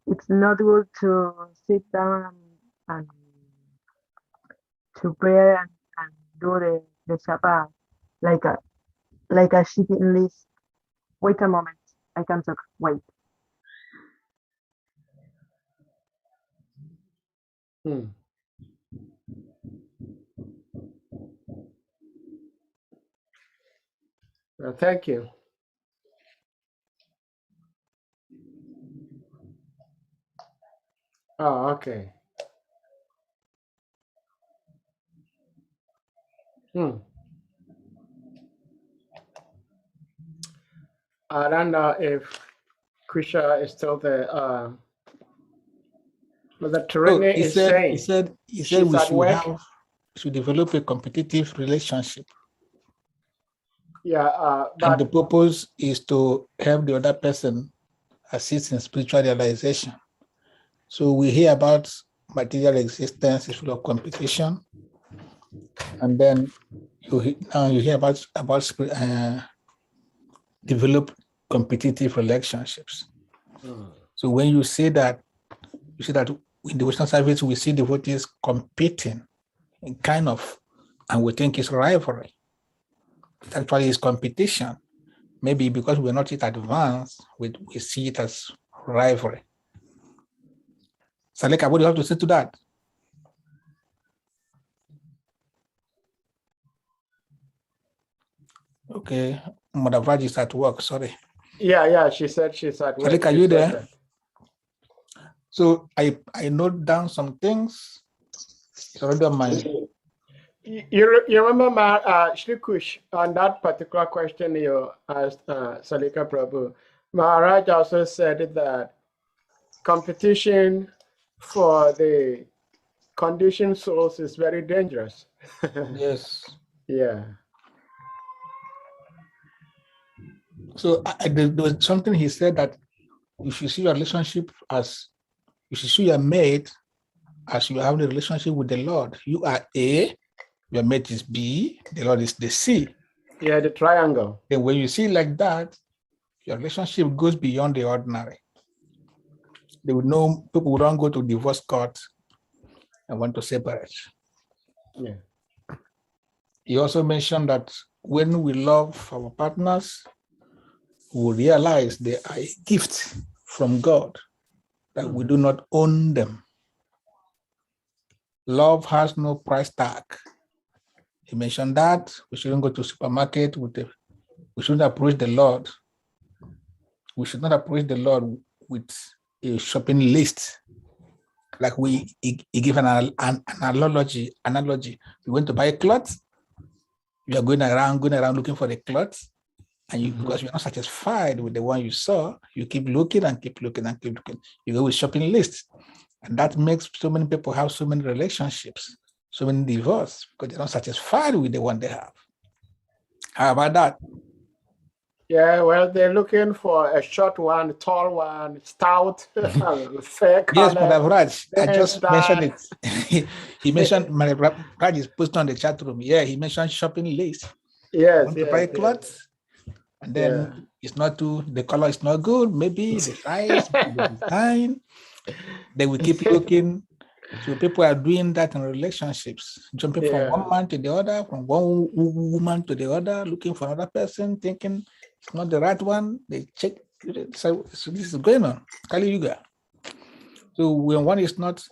it's not good to sit down and to pray and do the Shabbat like a chicken list. Wait a moment, I can talk. Wait. Well, thank you. Oh, okay. I don't know if Krisha is still there. But the Tarani is saying he said she's we at should develop a competitive relationship. Yeah, And the but purpose is to help the other person assist in spiritual realization. So we hear about material existence is full of competition, and then you hear about develop competitive relationships. So when you say that in the Western service we see devotees competing in kind of, and we think it's rivalry. It actually is competition. Maybe because we're not yet advanced, we see it as rivalry. Saleka, what do you have to say to that? Okay, Mother Vaj is at work, sorry. yeah, she said she's at work. Saleka, are you there? So I note down some things. It's already on my. You remember Shri Kush on that particular question you asked Salika Prabhu. Maharaj also said that competition for the conditioned souls is very dangerous. Yes. Yeah. So there was something he said that you should see your relationship as, you should see your mate as you have the relationship with the Lord. You are A, your mate is B, the Lord is the C. Yeah, the triangle. Then when you see like that, your relationship goes beyond the ordinary. They would know people would not go to divorce court and want to separate. Yeah. He also mentioned that when we love our partners, we realize they are a gift from God, that we do not own them. Love has no price tag. He mentioned that we shouldn't go to supermarket we shouldn't approach the Lord. We should not approach the Lord with a shopping list. Like he gave an analogy. You went to buy clothes, you are going around looking for the clothes, and because you're not satisfied with the one you saw, you keep looking and keep looking and keep looking. You go with shopping lists. And that makes so many people have so many relationships, so many divorces, because they're not satisfied with the one they have. How about that? Yeah, well, they're looking for a short one, tall one, stout, fair color. Yes, Madam Raj, I just mentioned it. He mentioned, Raj is posted on the chat room. Yeah, he mentioned shopping list. Yes, want to buy clothes, and then it's not too, the color is not good, maybe the size, the design. They will keep looking. So people are doing that in relationships, jumping from one man to the other, from one woman to the other, looking for another person, thinking it's not the right one. They check. So this is going on. Kali Yuga. So when one is not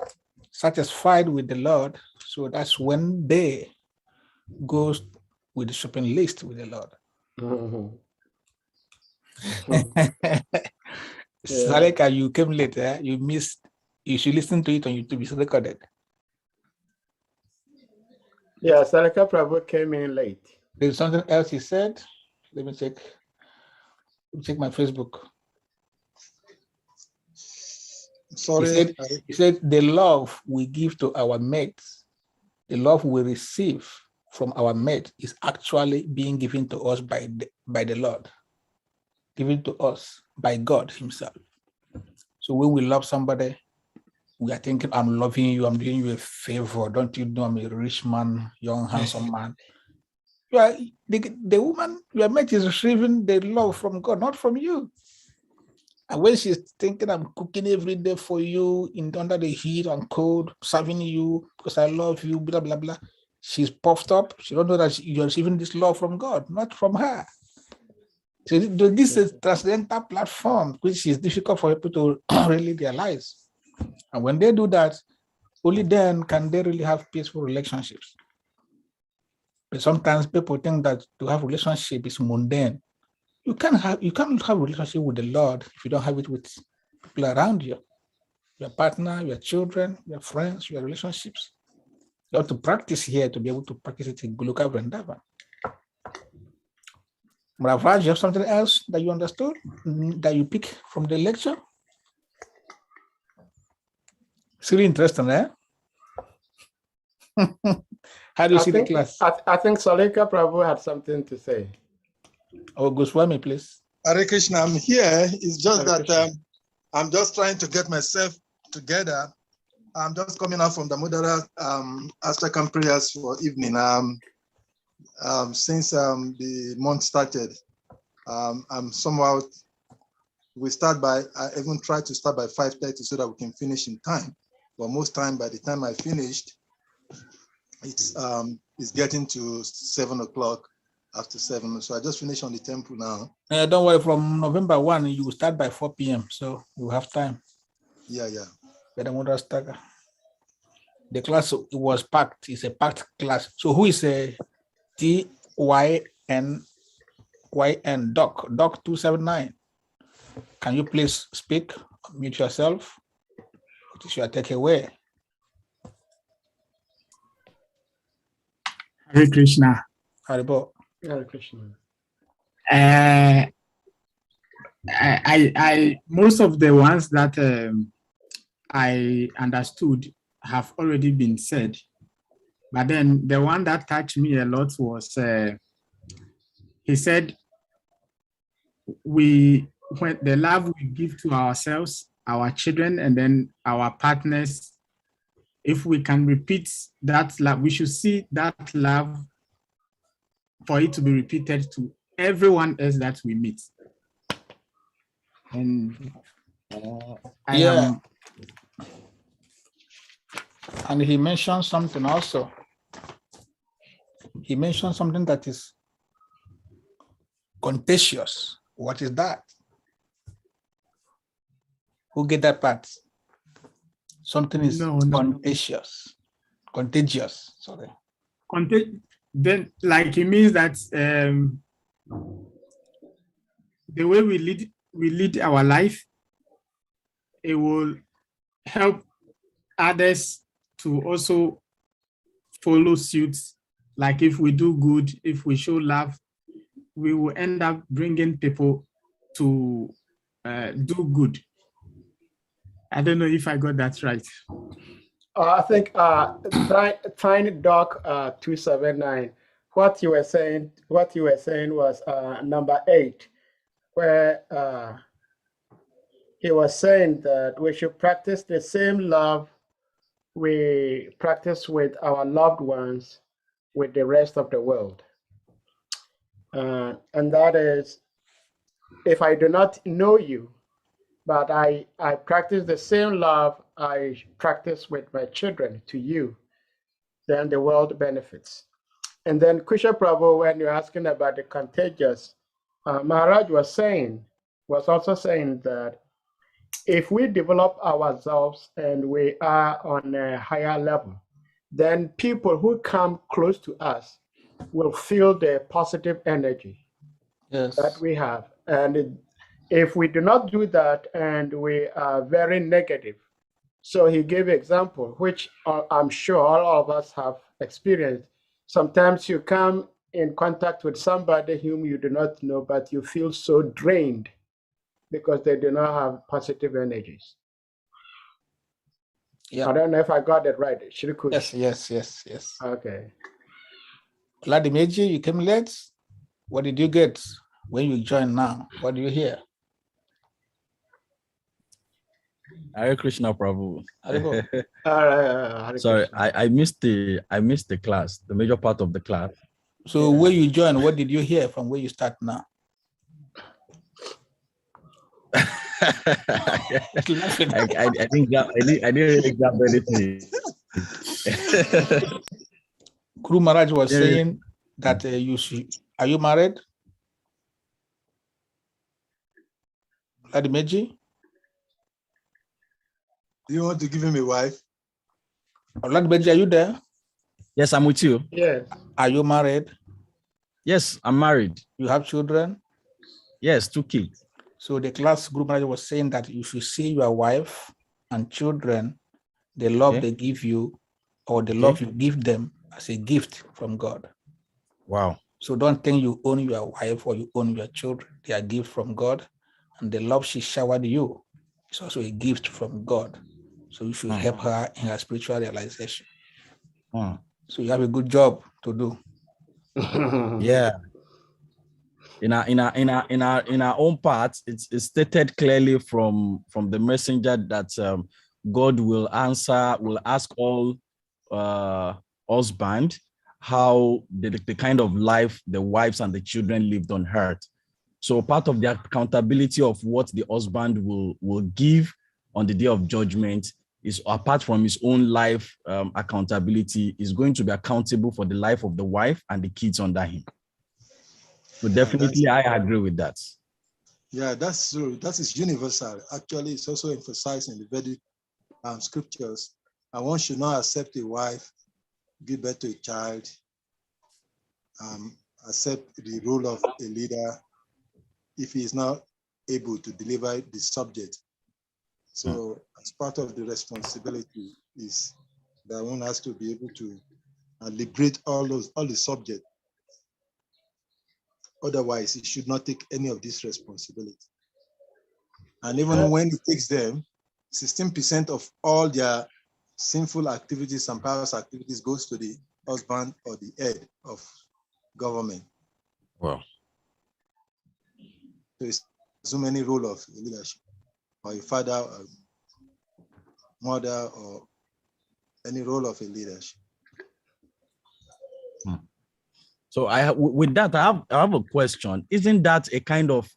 satisfied with the Lord, so that's when they goes with the shopping list with the Lord. Saleka, you came late. You missed. You should listen to it on YouTube. It's recorded. Yeah, Salika Prabhu came in late. There's something else he said. Let me check. Check my Facebook. Sorry. He said the love we give to our mates, the love we receive from our mate is actually being given to us by the Lord, given to us by God himself. So when we love somebody, we are thinking, I'm loving you, I'm doing you a favor. Don't you know I'm a rich man, young, handsome man? You are, the woman, your mate is receiving the love from God, not from you. And when she's thinking, I'm cooking every day for you under the heat and cold, serving you because I love you, blah, blah, blah. She's puffed up. She don't know that you're receiving this love from God, not from her. So this is a transcendental platform, which is difficult for people to really realize. And when they do that, only then can they really have peaceful relationships. But sometimes people think that to have a relationship is mundane. You can't have a relationship with the Lord if you don't have it with people around you, your partner, your children, your friends, your relationships. You have to practice here to be able to practice it in Guluka Vrindavan. Mravraj, you have something else that you understood, that you pick from the lecture? It's really interesting, eh? How do you see the class? I think Salika Prabhu had something to say. Oh, Goswami, please. Hare Krishna, I'm here. It's just that I'm just trying to get myself together. I'm just coming out from the Mudara Astrakam prayers for evening. Since the month started, I'm somehow, I even try to start by 5:30 so that we can finish in time. But most time, by the time I finished, it's getting to 7 o'clock, after 7. So I just finished on the temple now. Don't worry, from November 1, you will start by 4 p.m. So you have time. Yeah. The class was packed. It's a packed class. So who is a TYN Doc 279? Can you please speak? Mute yourself. What is your takeaway? Hare Krishna. Haribo. Hare Krishna. I most of the ones that I understood have already been said, but then the one that touched me a lot was he said when the love we give to ourselves, our children, and then our partners, if we can repeat that love, we should see that love for it to be repeated to everyone else that we meet. And And he mentioned something also. He mentioned something that is contagious. What is that? Who get that part? Something is contagious. Contagious, sorry. Then, like, it means that the way we lead our life, it will help others to also follow suit. Like if we do good, if we show love, we will end up bringing people to do good. I don't know if I got that right. I think Tiny Doc 279. What you were saying was number 8, where he was saying that we should practice the same love we practice with our loved ones with the rest of the world. And that is, if I do not know you, but I practice the same love I practice with my children to you, then the world benefits. And then Kusha Prabhu, when you're asking about the contagious, Maharaj was also saying that if we develop ourselves and we are on a higher level, then people who come close to us will feel the positive energy that we have. And if we do not do that and we are very negative, so he gave example, which I'm sure all of us have experienced. Sometimes you come in contact with somebody whom you do not know, but you feel so drained because they do not have positive energies. Yeah. I don't know if I got that right. Yes. Okay. Vladimirji, you came late. What did you get when you joined now? What do you hear? Hare Krishna Prabhu. Hare Sorry, Krishna. I missed the class, the major part of the class. So when you joined, what did you hear from where you start now? I didn't really grab anything. Guru Maharaj was saying that are you married? Vladimirji? Do you want to give him a wife? Vladimirji, are you there? Yes, I'm with you. Yes. Are you married? Yes, I'm married. You have children? Yes, 2 kids. So the class group manager was saying that you should see your wife and children, the love they give you or the love you give them as a gift from God. Wow. So don't think you own your wife or you own your children. They are a gift from God. And the love she showered you is also a gift from God. So you should help her in her spiritual realization. So you have a good job to do. Yeah. In our own part, it's stated clearly from the messenger that God will ask all husband how the kind of life the wives and the children lived on earth. So part of the accountability of what the husband will give on the day of judgment is, apart from his own life accountability, is going to be accountable for the life of the wife and the kids under him. So definitely, I agree with that. Yeah, that's true. That is universal. Actually, it's also emphasized in the Vedic scriptures. And one should not accept a wife, give birth to a child, accept the role of a leader if he is not able to deliver the subject So as part of the responsibility is that one has to be able to liberate all the subject. Otherwise, he should not take any of this responsibility. And even when he takes them, 16% of all their sinful activities and pious activities goes to the husband or the head of government. Wow. So it's so many role of leadership, or a father, or mother, or any role of a leadership. So with that, I have a question. Isn't that a kind of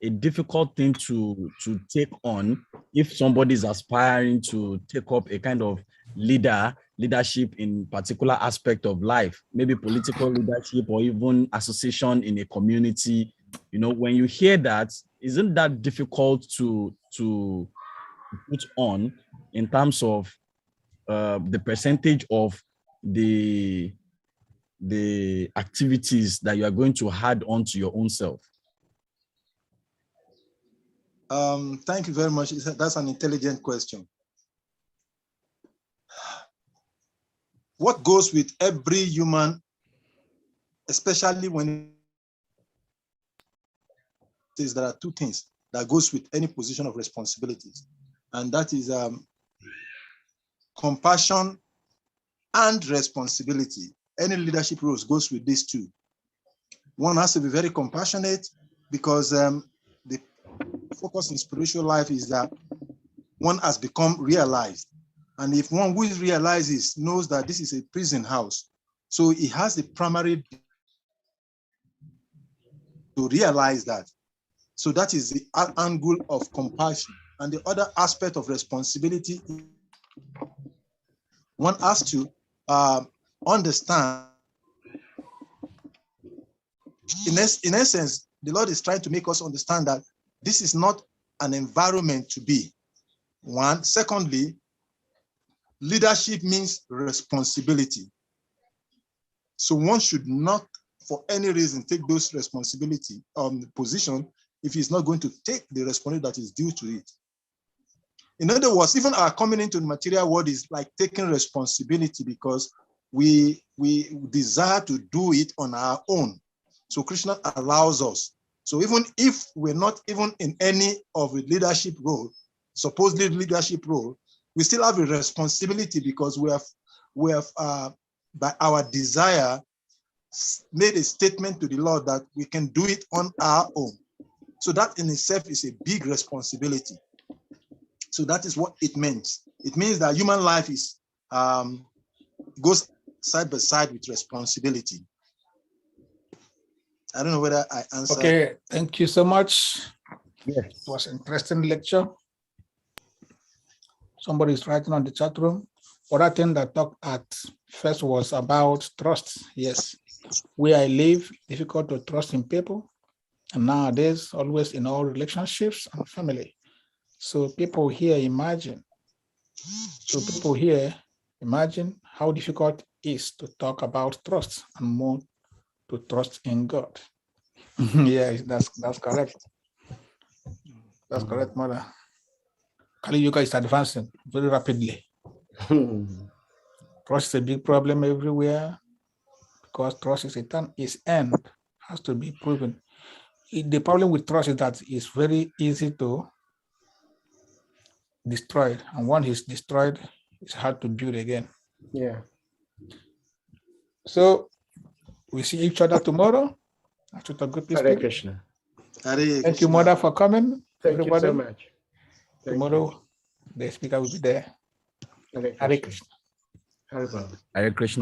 a difficult thing to take on if somebody is aspiring to take up a kind of leadership in particular aspect of life, maybe political leadership or even association in a community? You know, when you hear that, isn't that difficult to put on in terms of the percentage of the activities that you are going to add on to your own self? Thank you very much. That's an intelligent question. What goes with every human, especially when there are two things that goes with any position of responsibilities, and that is compassion and responsibility. Any leadership roles goes with these two. One has to be very compassionate because the focus in spiritual life is that one has become realized. And if one who realizes knows that this is a prison house, so he has the primary to realize that. So that is the angle of compassion. And the other aspect of responsibility, one has to understand. In essence, the Lord is trying to make us understand that this is not an environment to be. One. Secondly, leadership means responsibility. So one should not, for any reason, take those responsibility position if he's not going to take the responsibility that is due to it. In other words, even our coming into the material world is like taking responsibility because we desire to do it on our own. So Krishna allows us. So even if we're not even in any of the leadership role, supposedly leadership role, we still have a responsibility because we have by our desire made a statement to the Lord that we can do it on our own. So that in itself is a big responsibility. So that is what it means. It means that human life is goes side by side with responsibility. I don't know whether I answered. Okay, thank you so much. Yes. It was an interesting lecture. Somebody is writing on the chat room. Other thing that talked at first was about trust. Yes, where I live, difficult to trust in people. And nowadays, always in all relationships and family. So people here imagine how difficult it is to talk about trust and more to trust in God. Yeah, that's correct. That's correct, Mother. Kali Yuga is advancing very rapidly. Trust is a big problem everywhere because trust is end, has to be proven. The problem with trust is that it's very easy to destroy, and once it's destroyed, it's hard to build again. Yeah. So we see each other tomorrow. Hare Krishna. Thank you, Mother, for coming. Thank everybody. you so much. Thank Tomorrow, the speaker will be there. you. Hare Krishna. Hare Krishna. Hare Krishna.